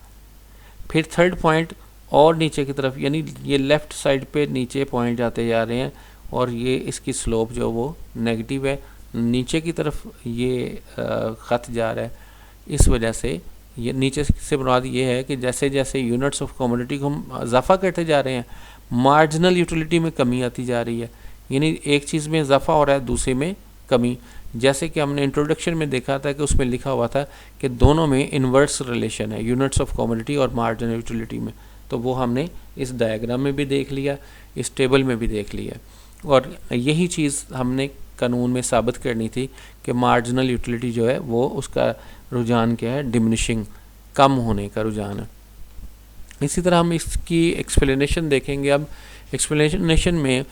फिर थर्ड पॉइंट और नीचे की तरफ, यानी ये लेफ़्ट साइड पे नीचे पॉइंट जाते जा रहे हैं और ये इसकी स्लोप जो वो नेगेटिव है, नीचे की तरफ ये ख़त जा रहा है। इस वजह से ये नीचे से मुराद ये है कि जैसे जैसे यूनिट्स ऑफ कमोडिटी को हम इजाफा करते जा रहे हैं, मार्जिनल यूटिलिटी में कमी आती जा रही है, यानी एक चीज़ में इजाफा हो रहा है दूसरे में कमी। जैसे कि हमने इंट्रोडक्शन में देखा था कि उसमें लिखा हुआ था कि दोनों में इन्वर्स रिलेशन है, यूनिट्स ऑफ कमोडिटी और मार्जिनल यूटिलिटी में, तो वो हमने इस डायग्राम में भी देख लिया, इस टेबल में भी देख लिया। और यही चीज़ हमने कानून में साबित करनी थी कि मार्जिनल यूटिलिटी जो है वो उसका रुझान क्या है, डिमिनिशिंग, कम होने का रुझान है। इसी तरह हम इसकी एक्सप्लेनेशन देखेंगे। अब एक्सप्लेनेशन में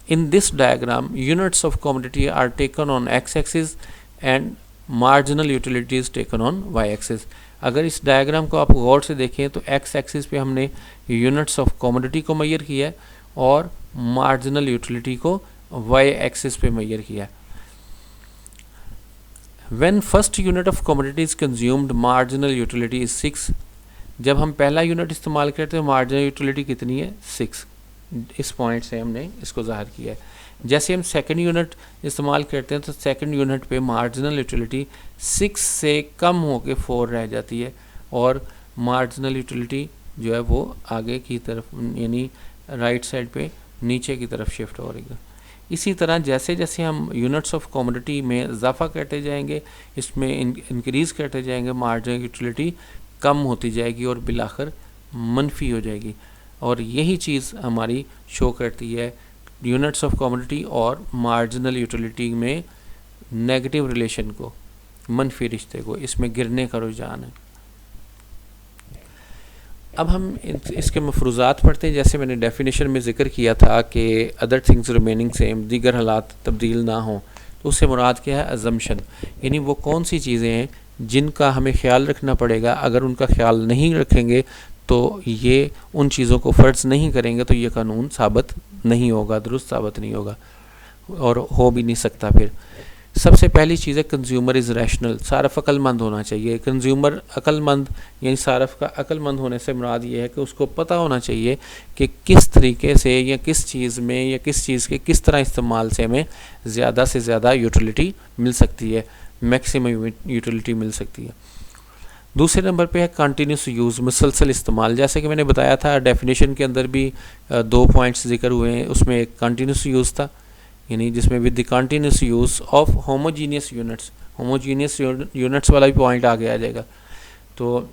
in this diagram units of commodity are taken on X axis and marginal utility is taken on Y axis. अगर इस डायग्राम को आप गौर से देखें तो एक्स एक्सिस पे हमने यूनिट्स ऑफ कमोडिटी को मेजर किया है और मार्जिनल यूटिलिटी को वाई एक्सिस पे मेजर किया है। When first unit of commodity is consumed marginal utility is 6। जब हम पहला यूनिट इस्तेमाल करते हैं मार्जिनल यूटिलिटी कितनी है, 6। इस पॉइंट से हमने इसको ज़ाहिर किया है। जैसे हम सेकंड यूनिट इस्तेमाल करते हैं तो सेकंड यूनिट पे मार्जिनल यूटिलिटी 6 से कम होकर 4 रह जाती है और मार्जिनल यूटिलिटी जो है वो आगे की तरफ, यानी राइट साइड पे नीचे की तरफ शिफ्ट हो रही है। इसी तरह जैसे जैसे हम यूनिट्स ऑफ कमोडिटी में इजाफा करते जाएंगे, इसमें इंक्रीज़ करते जाएंगे, मार्जिनल यूटिलिटी कम होती जाएगी और बिलाखिर मनफी हो जाएगी। और यही चीज़ हमारी शो करती है यूनिट्स ऑफ कमोडिटी और मार्जिनल यूटिलिटी में नेगेटिव रिलेशन को, मनफी रिश्ते को, इसमें गिरने का रुझान है। अब हम इसके मफरूज़ात पढ़ते हैं। जैसे मैंने डेफिनेशन में ज़िक्र किया था कि अदर थिंग्स रिमेनिंग सेम, दीगर हालात तब्दील ना हो, तो उससे मुराद क्या है, अजम्पशन, यानी वो कौन सी चीज़ें हैं जिनका हमें ख्याल रखना पड़ेगा। अगर उनका ख्याल नहीं रखेंगे तो ये उन चीज़ों को फ़र्ज़ नहीं करेंगे तो ये कानून साबित नहीं होगा, दुरुस्त साबित नहीं होगा और हो भी नहीं सकता। फिर सबसे पहली चीज़ है कंज्यूमर इज़ रैशनल, सारफ अक्लमंद होना चाहिए। कंज्यूमर अक्लमंद, यानी सारफ का अक्लमंद होने से मुराद ये है कि उसको पता होना चाहिए कि किस तरीके से या किस चीज़ में या किस चीज़ के किस तरह इस्तेमाल से हमें ज़्यादा से ज़्यादा यूटिलिटी मिल सकती है, मैक्सिमम यूटिलिटी मिल सकती है। दूसरे नंबर पे है कंटिन्यूस यूज़, मुसलसल इस्तेमाल। जैसे कि मैंने बताया था डेफिनेशन के अंदर भी 2 पॉइंट्स जिक्र हुए हैं, उसमें एक कंटिन्यूस यूज़ था, यानी जिसमें with the continuous use of homogeneous units, homogeneous units वाला भी पॉइंट आगे आ जाएगा। तो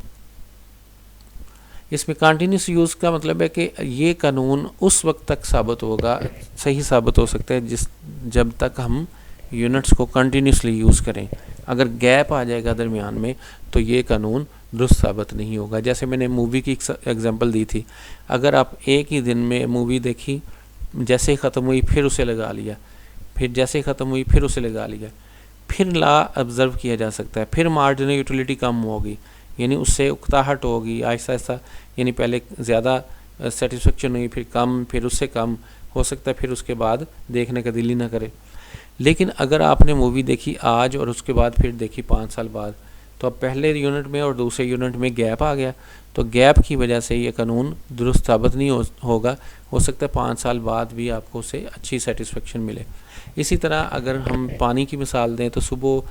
इसमें कंटिन्यूस यूज़ का मतलब है कि ये कानून उस वक्त तक साबित होगा, सही साबित हो सकता है जब तक हम यूनिट्स को कंटिन्यूसली यूज़ करें। अगर गैप आ जाएगा दरमियान में तो ये कानून दुरुस्त साबित नहीं होगा। जैसे मैंने मूवी की एग्जांपल दी थी, अगर आप एक ही दिन में मूवी देखी, जैसे ही ख़त्म हुई फिर उसे लगा लिया, फिर जैसे ही ख़त्म हुई फिर उसे लगा लिया, फिर ला ऑब्ज़र्व किया जा सकता है, फिर मार्जिनल यूटिलिटी कम होगी, यानी उससे उकताहट होगी आहिस्ता आहिस्ता, यानी पहले ज़्यादा सेटिस्फेक्शन हुई, फिर कम, फिर उससे कम हो सकता है, फिर उसके बाद देखने का दिल ही ना करे। लेकिन अगर आपने मूवी देखी आज और उसके बाद फिर देखी 5 साल बाद, तो अब पहले यूनिट में और दूसरे यूनिट में गैप आ गया, तो गैप की वजह से ये कानून दुरुस्त साबित नहीं होगा। हो सकता है 5 साल बाद भी आपको उससे अच्छी सेटिस्फेक्शन मिले। इसी तरह अगर हम पानी की मिसाल दें तो सुबह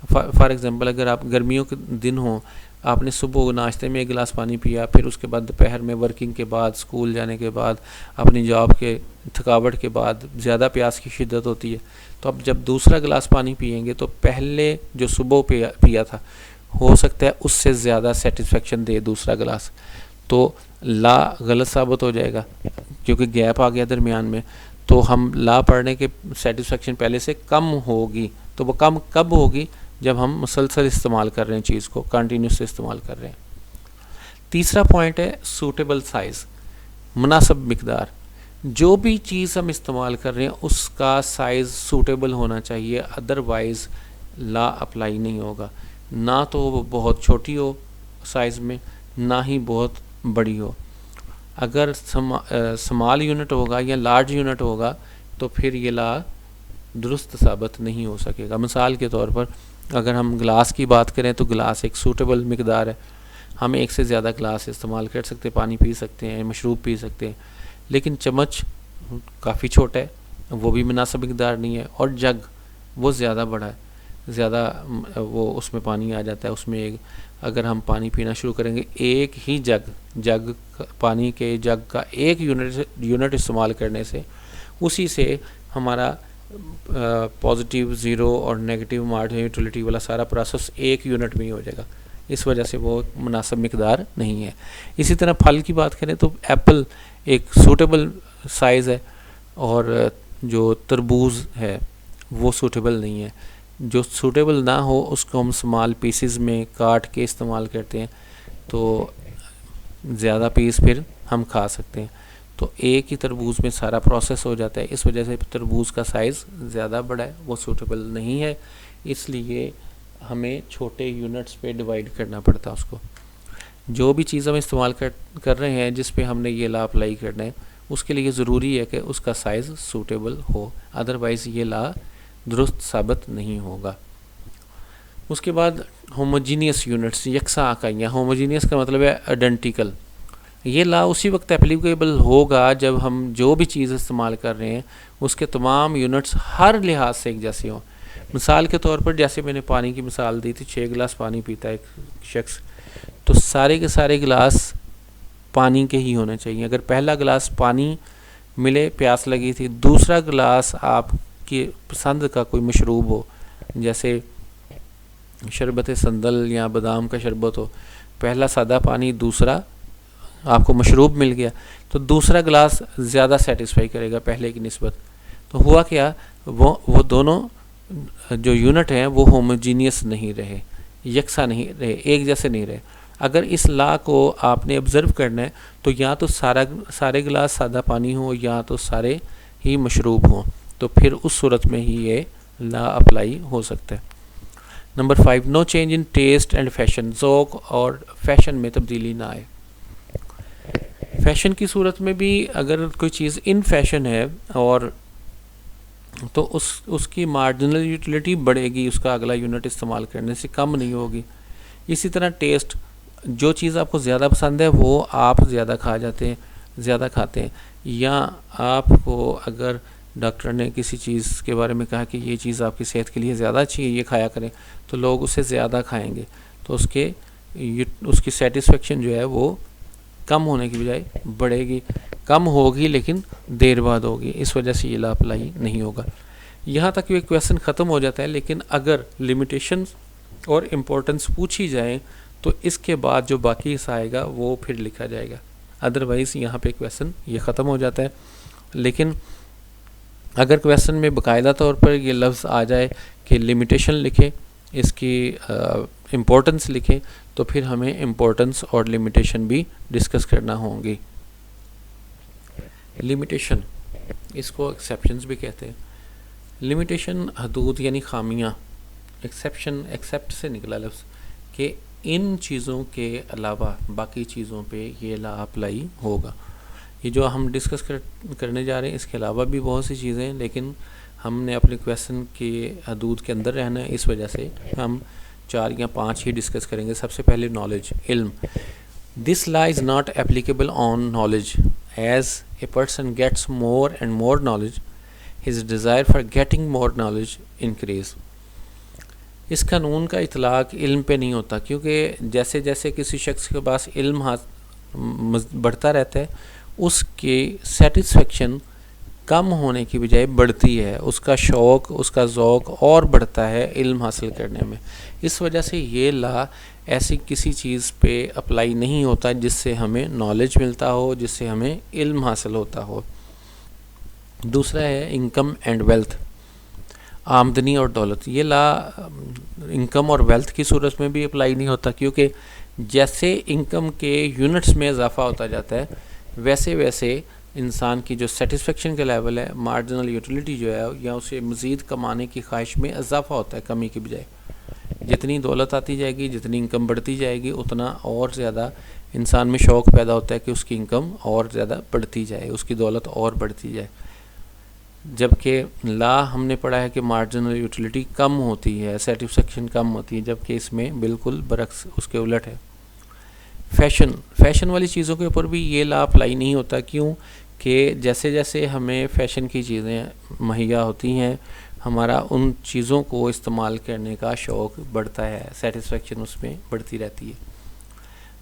फॉर एग्ज़ाम्पल अगर आप गर्मियों के दिन हो, आपने सुबह नाश्ते में 1 गिलास पानी पिया, फिर उसके बाद दोपहर में वर्किंग के बाद, स्कूल जाने के बाद, अपनी जॉब के थकावट के बाद ज़्यादा प्यास की शिद्दत होती है, तो अब जब दूसरा गिलास पानी पिएंगे तो पहले जो सुबह पिया था हो सकता है उससे ज़्यादा सेटिस्फेक्शन दे दूसरा गिलास, तो ला गलत साबित हो जाएगा क्योंकि गैप आ गया दरमियान में। तो हम ला पढ़ने के सेटिस्फेक्शन पहले से कम होगी, तो वो कम कब होगी? जब हम मुसलसल इस्तेमाल कर रहे हैं, चीज़ को कंटिन्यूस इस्तेमाल कर रहे हैं। तीसरा पॉइंट है सूटेबल साइज़, मुनासिब मिकदार। जो भी चीज़ हम इस्तेमाल कर रहे हैं उसका साइज़ सूटेबल होना चाहिए, अदरवाइज़ ला अप्लाई नहीं होगा। ना तो वो बहुत छोटी हो साइज़ में, ना ही बहुत बड़ी हो। अगर स्मॉल यूनिट होगा या लार्ज यूनिट होगा तो फिर ये ला दुरुस्त साबित नहीं हो सकेगा। मिसाल के तौर पर अगर हम गिलास की बात करें तो गिलास एक सूटेबल मिकदार है, हम एक से ज़्यादा गिलास इस्तेमाल कर सकते हैं, पानी पी सकते हैं, मशरूब पी सकते हैं। लेकिन चम्मच काफ़ी छोटा है, वो भी मुनासिब मिकदार नहीं है, और जग वो ज़्यादा बड़ा है, ज़्यादा वो उसमें पानी आ जाता है। उसमें अगर हम पानी पीना शुरू करेंगे, एक ही जग पानी के जग का एक यूनिट इस्तेमाल करने से उसी से हमारा पॉजिटिव, ज़ीरो और नेगेटिव मार्जिनल यूटिलिटी वाला सारा प्रोसेस एक यूनिट में ही हो जाएगा। इस वजह से वो मुनासिब मिकदार नहीं है। इसी तरह फल की बात करें तो एप्पल एक सूटेबल साइज़ है, और जो तरबूज है वो सूटेबल नहीं है। जो सूटेबल ना हो उसको हम स्मॉल पीसेस में काट के इस्तेमाल करते हैं, तो ज़्यादा पीस फिर हम खा सकते हैं। तो एक ही तरबूज में सारा प्रोसेस हो जाता है, इस वजह से तरबूज का साइज़ ज़्यादा बड़ा है, वो सूटेबल नहीं है। इसलिए हमें छोटे यूनिट्स पे डिवाइड करना पड़ता है उसको। जो भी चीज़ हम इस्तेमाल कर रहे हैं जिस पे हमने ये ला अप्लाई करना है, उसके लिए ज़रूरी है कि उसका साइज़ सूटेबल हो, अदरवाइज़ ये ला दुरुस्त साबित नहीं होगा। उसके बाद होमोजीनियस यूनिट्स, यकसा इकाइयाँ। होमोजीनियस का मतलब है आइडेंटिकल। ये ला उसी वक्त एप्लीकेबल होगा जब हम जो भी चीज़ इस्तेमाल कर रहे हैं उसके तमाम यूनिट्स हर लिहाज से एक जैसे हों। मिसाल के तौर पर जैसे मैंने पानी की मिसाल दी थी, 6 गिलास पानी पीता है एक शख्स, तो सारे के सारे गिलास पानी के ही होने चाहिए। अगर पहला गिलास पानी मिले, प्यास लगी थी, दूसरा गिलास आपकी पसंद का कोई मशरूब हो, जैसे शरबत संदल या बादाम का शरबत हो, पहला सादा पानी, दूसरा आपको मशरूब मिल गया, तो दूसरा गिलास ज़्यादा सेटिस्फाई करेगा पहले की निस्बत। तो हुआ क्या, वो दोनों जो यूनिट हैं वो होमोजीनियस नहीं रहे, यकसा नहीं रहे, एक जैसे नहीं रहे। अगर इस ला को आपने ऑब्ज़र्व करना है तो या तो सारे गिलास सादा पानी हो या तो सारे ही मशरूब हों, तो फिर उस सूरत में ही ये ला अप्लाई हो सकता है। Number 5, no change in taste and fashion. ज़ौक़ और फैशन में तब्दीली ना आए। फैशन की सूरत में भी अगर कोई चीज़ इन फैशन है और तो उसकी मार्जिनल यूटिलिटी बढ़ेगी, उसका अगला यूनिट इस्तेमाल करने से कम नहीं होगी। इसी तरह टेस्ट, जो चीज़ आपको ज़्यादा पसंद है वो आप ज़्यादा खाते हैं, या आपको अगर डॉक्टर ने किसी चीज़ के बारे में कहा कि ये चीज़ आपकी सेहत के लिए ज़्यादा अच्छी है, ये खाया करें, तो लोग उसे ज़्यादा खाएंगे, तो उसकी सेटिस्फेक्शन जो है वो कम होने की बजाय बढ़ेगी। कम होगी लेकिन देर बाद होगी, इस वजह से ये ला अप्लाई नहीं होगा। यहाँ तक ये क्वेश्चन ख़त्म हो जाता है, लेकिन अगर लिमिटेशंस और इम्पोर्टेंस पूछी जाए तो इसके बाद जो बाकी हिस्सा आएगा वो फिर लिखा जाएगा, अदरवाइज़ यहाँ पे क्वेश्चन ये ख़त्म हो जाता है। लेकिन अगर क्वेश्चन में बाकायदा तौर पर ये लफ्ज़ आ जाए कि लिमिटेशन लिखें, इसकी इम्पोर्टेंस लिखें, तो फिर हमें इम्पोर्टेंस और लिमिटेशन भी डिस्कस करना होंगी। लिमिटेशन, इसको एक्सेप्शंस भी कहते हैं। लिमिटेशन हदूद यानी खामियाँ, एक्सेप्शन एक्सेप्ट से निकला लफ्ज़ कि इन चीज़ों के अलावा बाकी चीज़ों पे ये ला अप्लाई होगा। ये जो हम डिस्कस करने जा रहे हैं इसके अलावा भी बहुत सी चीज़ें हैं, लेकिन हमने अपने क्वेश्चन के हदूद के अंदर रहना है, इस वजह से हम 4 या 5 ही डिस्कस करेंगे। सबसे पहले नॉलेज, इल्म। This law is not applicable on knowledge, as a person gets more and more knowledge his desire for getting more knowledge increase. इस कानून का इतलाक़ इल्म पे नहीं होता, क्योंकि जैसे जैसे किसी शख्स के पास इल्म बढ़ता रहता है उसकी सेटिस्फेक्शन कम होने की बजाय बढ़ती है, उसका शौक़, उसका ज़ौक़ और बढ़ता है इल्म हासिल करने में। इस वजह से ये लॉ ऐसी किसी चीज़ पे अप्लाई नहीं होता जिससे हमें नॉलेज मिलता हो, जिससे हमें इल्म हासिल होता हो। दूसरा है इनकम एंड वेल्थ, आमदनी और दौलत। ये लॉ इनकम और वेल्थ की सूरत में भी अप्लाई नहीं होता, क्योंकि जैसे इनकम के यूनिट्स में इजाफा होता जाता है वैसे वैसे इंसान की जो सेटिस्फेक्शन का लेवल है, मार्जिनल यूटिलिटी जो है, या उसे मज़ीद कमाने की ख्वाहिश में इजाफा होता है कमी की बजाय। जितनी दौलत आती जाएगी, जितनी इनकम बढ़ती जाएगी, उतना और ज़्यादा इंसान में शौक़ पैदा होता है कि उसकी इनकम और ज़्यादा बढ़ती जाए, उसकी दौलत और बढ़ती जाए। जबकि लॉ हमने पढ़ा है कि मार्जिनल यूटिलिटी कम होती है, सेटिस्फेक्शन कम होती है, जबकि इसमें बिल्कुल बरक्स उसके उलट है। फैशन वाली चीज़ों के ऊपर भी ये लॉ अप्लाई नहीं होता, क्यों कि जैसे जैसे हमें फ़ैशन की चीज़ें मुहैया होती हैं, हमारा उन चीज़ों को इस्तेमाल करने का शौक़ बढ़ता है, सेटिस्फेक्शन उसमें बढ़ती रहती है।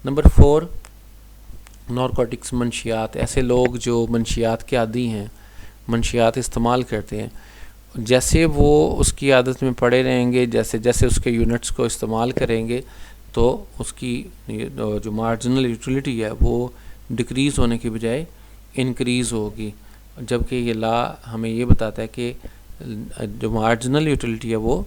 नंबर 4, नारकोटिक्स, मंशियात। ऐसे लोग जो मंशियात के आदी हैं, मंशियात इस्तेमाल करते हैं, जैसे वो उसकी आदत में पड़े रहेंगे, जैसे जैसे उसके यूनिट्स को इस्तेमाल करेंगे, तो उसकी जो मार्जिनल यूटिलिटी है वो डिक्रीज़ होने की बजाय इंक्रीज़ होगी। जबकि ये लॉ हमें ये बताता है कि जो मार्जिनल यूटिलिटी है वो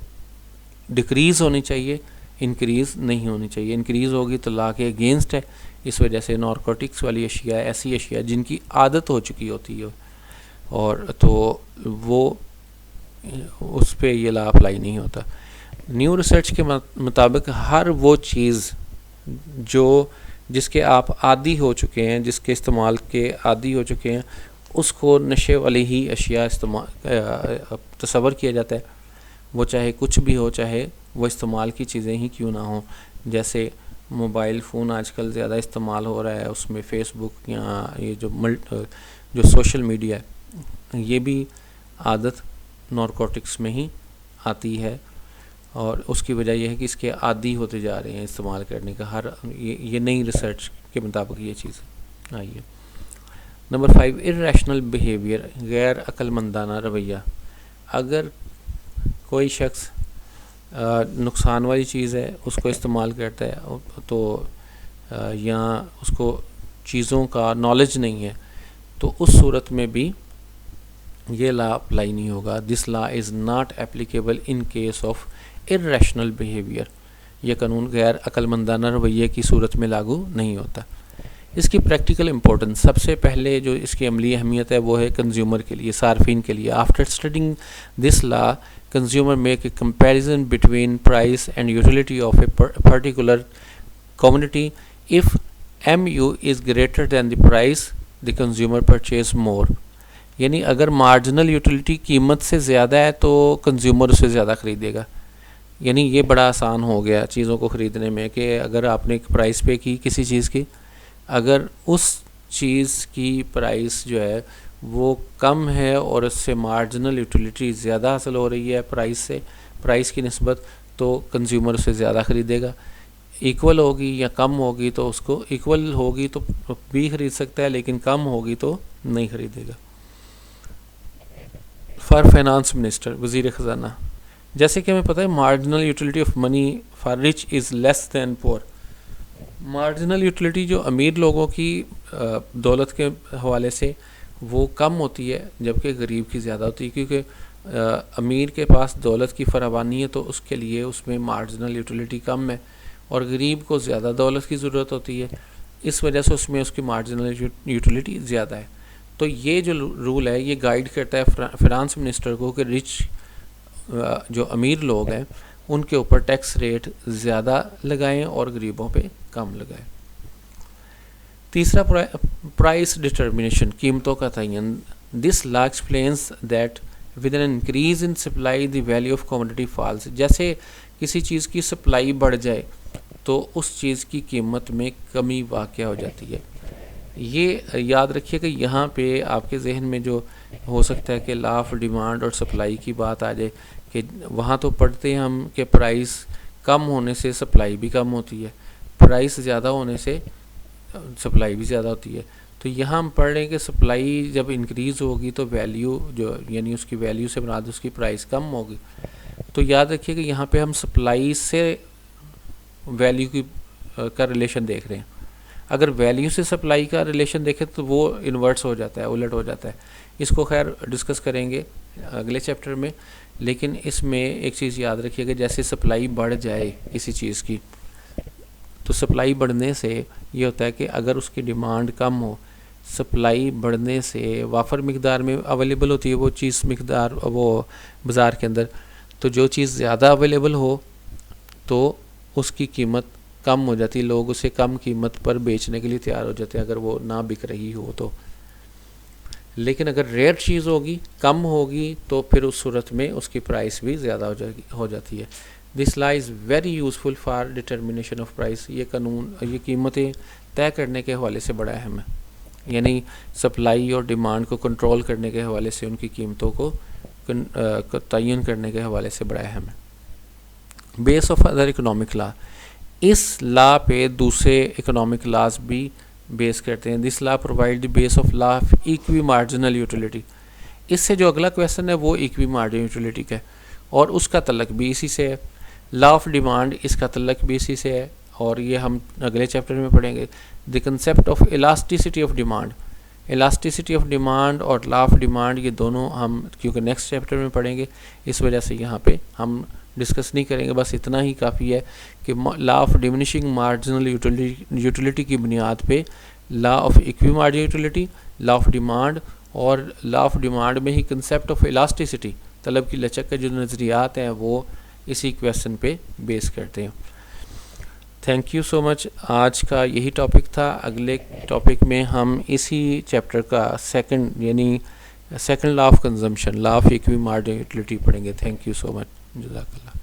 डिक्रीज़ होनी चाहिए, इंक्रीज़ नहीं होनी चाहिए। इंक्रीज़ होगी तो लॉ के अगेंस्ट है। इस वजह से नारकोटिक्स वाली अशिया, ऐसी अशिया जिनकी आदत हो चुकी होती है और तो वो उस पर ये लॉ अप्लाई नहीं होता। न्यू रिसर्च के मुताबिक हर वो चीज़ जिसके आप आदी हो चुके हैं, जिसके इस्तेमाल के आदी हो चुके हैं, उसको नशे वाली ही अशिया तस्वर किया जाता है। वो चाहे कुछ भी हो, चाहे वो इस्तेमाल की चीज़ें ही क्यों ना हो। जैसे मोबाइल फ़ोन आजकल ज़्यादा इस्तेमाल हो रहा है, उसमें फ़ेसबुक या ये जो सोशल मीडिया है, ये भी आदत नारकोटिक्स में ही आती है, और उसकी वजह यह है कि इसके आदी होते जा रहे हैं इस्तेमाल करने का। ये नई रिसर्च के मुताबिक ये चीज़ आई है। नंबर 5, इर्रेशनल बिहेवियर, गैर अक्लमंदाना रवैया। अगर कोई शख्स नुकसान वाली चीज़ है उसको इस्तेमाल करता है, तो या उसको चीज़ों का नॉलेज नहीं है, तो उस सूरत में भी ये लॉ अप्लाई नहीं होगा। This law is not applicable in case of irrational behaviour. यह कानून गैर अक्लमंदाना रवैये की सूरत में लागू नहीं होता। इसकी प्रैक्टिकल इम्पोर्टेंस, सबसे पहले जो इसकी अमली अहमियत है वो है कंज्यूमर के लिए, सार्फिन के लिए। After studying this law, consumer make a comparison between price and utility of a particular community. If MU is greater than the price, the consumer purchase more. यानी अगर मार्जिनल यूटिलिटी कीमत से ज़्यादा है तो कंज्यूमर उसे ज़्यादा ख़रीदेगा। यानी ये बड़ा आसान हो गया चीज़ों को ख़रीदने में कि अगर आपने एक प्राइस पे की किसी चीज़ की, अगर उस चीज़ की प्राइस जो है वो कम है और उससे मार्जिनल यूटिलिटी ज़्यादा हासिल हो रही है प्राइस की निस्बत, तो कंज्यूमर उसे ज़्यादा ख़रीदेगा। इक्वल होगी या कम होगी तो उसको, इक्वल होगी तो भी ख़रीद सकता है, लेकिन कम होगी तो नहीं ख़रीदेगा। फॉर फाइनेंस मिनिस्टर, वज़ीर ख़जाना, जैसे कि हमें पता है marginal utility of money for rich is less than poor. Marginal utility जो अमीर लोगों की दौलत के हवाले से वो कम होती है, जबकि गरीब की ज़्यादा होती है, क्योंकि अमीर के पास दौलत की फरावानी है तो उसके लिए उसमें मार्जिनल यूटिलिटी कम है, और गरीब को ज़्यादा दौलत की ज़रूरत होती है, इस वजह से उसमें उसकी मार्जिनल यूटिलिटी ज़्यादा है। तो ये जो रूल है ये गाइड करता है फाइनेंस मिनिस्टर को कि रिच जो अमीर लोग हैं उनके ऊपर टैक्स रेट ज़्यादा लगाएं और गरीबों पे कम लगाएं। तीसरा, प्राइस डिटर्मिनेशन, कीमतों का तयन। This law explains that with an increase in supply the value of commodity falls. जैसे किसी चीज़ की सप्लाई बढ़ जाए तो उस चीज़ की कीमत में कमी वाक़या हो जाती है। ये याद रखिए कि यहाँ पे आपके जहन में जो हो सकता है कि लॉ ऑफ डिमांड और सप्लाई की बात आ जाए कि वहाँ तो पढ़ते हैं हम कि प्राइस कम होने से सप्लाई भी कम होती है, प्राइस ज़्यादा होने से सप्लाई भी ज़्यादा होती है। तो यहाँ हम पढ़ रहे हैं कि सप्लाई जब इंक्रीज़ होगी तो वैल्यू जो यानी उसकी वैल्यू से मुराद उसकी प्राइस कम होगी। तो याद रखिए कि यहाँ पे हम सप्लाई से वैल्यू की का रिलेशन देख रहे हैं। अगर वैल्यू से सप्लाई का रिलेशन देखें तो वो इन्वर्स हो जाता है, उलट हो जाता है। इसको खैर डिस्कस करेंगे अगले चैप्टर में, लेकिन इसमें एक चीज़ याद रखिएगा, जैसे सप्लाई बढ़ जाए किसी चीज़ की तो सप्लाई बढ़ने से ये होता है कि अगर उसकी डिमांड कम हो, सप्लाई बढ़ने से वाफर मिकदार में अवेलेबल होती है वो चीज़ मिकदार वो बाज़ार के अंदर, तो जो चीज़ ज़्यादा अवेलेबल हो तो उसकी कीमत कम हो जाती है, लोग उसे कम कीमत पर बेचने के लिए तैयार हो जाते हैं अगर वो ना बिक रही हो तो। लेकिन अगर रेयर चीज़ होगी, कम होगी, तो फिर उस सूरत में उसकी प्राइस भी ज़्यादा हो जाती है। This law is very useful for determination of price. ये कानून ये कीमतें तय करने के हवाले से बड़ा अहम है, यानी सप्लाई और डिमांड को कंट्रोल करने के हवाले से उनकी कीमतों को तयन करने के हवाले से बड़ा अहम है। Base of other economic law, इस लॉ पे दूसरे इकोनॉमिक लॉज भी बेस करते हैं। This law provide the base of law of equi marginal utility. इससे जो अगला क्वेश्चन है वो इक्वी मार्जिनल यूटिलिटी का है और उसका तल्लक भी इसी से है। लॉ ऑफ डिमांड, इसका तल्लक भी इसी से है और ये हम अगले चैप्टर में पढ़ेंगे। The concept of elasticity of demand, elasticity of demand और लॉ ऑफ डिमांड ये दोनों हम क्योंकि नेक्स्ट चैप्टर में पढ़ेंगे, इस वजह से यहाँ पे हम डिस्कस नहीं करेंगे। बस इतना ही काफ़ी है कि law of diminishing marginal utility की बुनियाद पे law of equi marginal utility, law of demand और लॉ ऑफ डिमांड में ही कंसेप्ट ऑफ इलास्टिसिटी, तलब की लचक के जो नज़रियात हैं वो इसी क्वेश्चन पे बेस करते हैं। Thank you so much. आज का यही टॉपिक था। अगले टॉपिक में हम इसी चैप्टर का सेकंड यानी second law of consumption, law of equi marginal utility पढ़ेंगे। Thank you so much. जज़ाकल्लाह।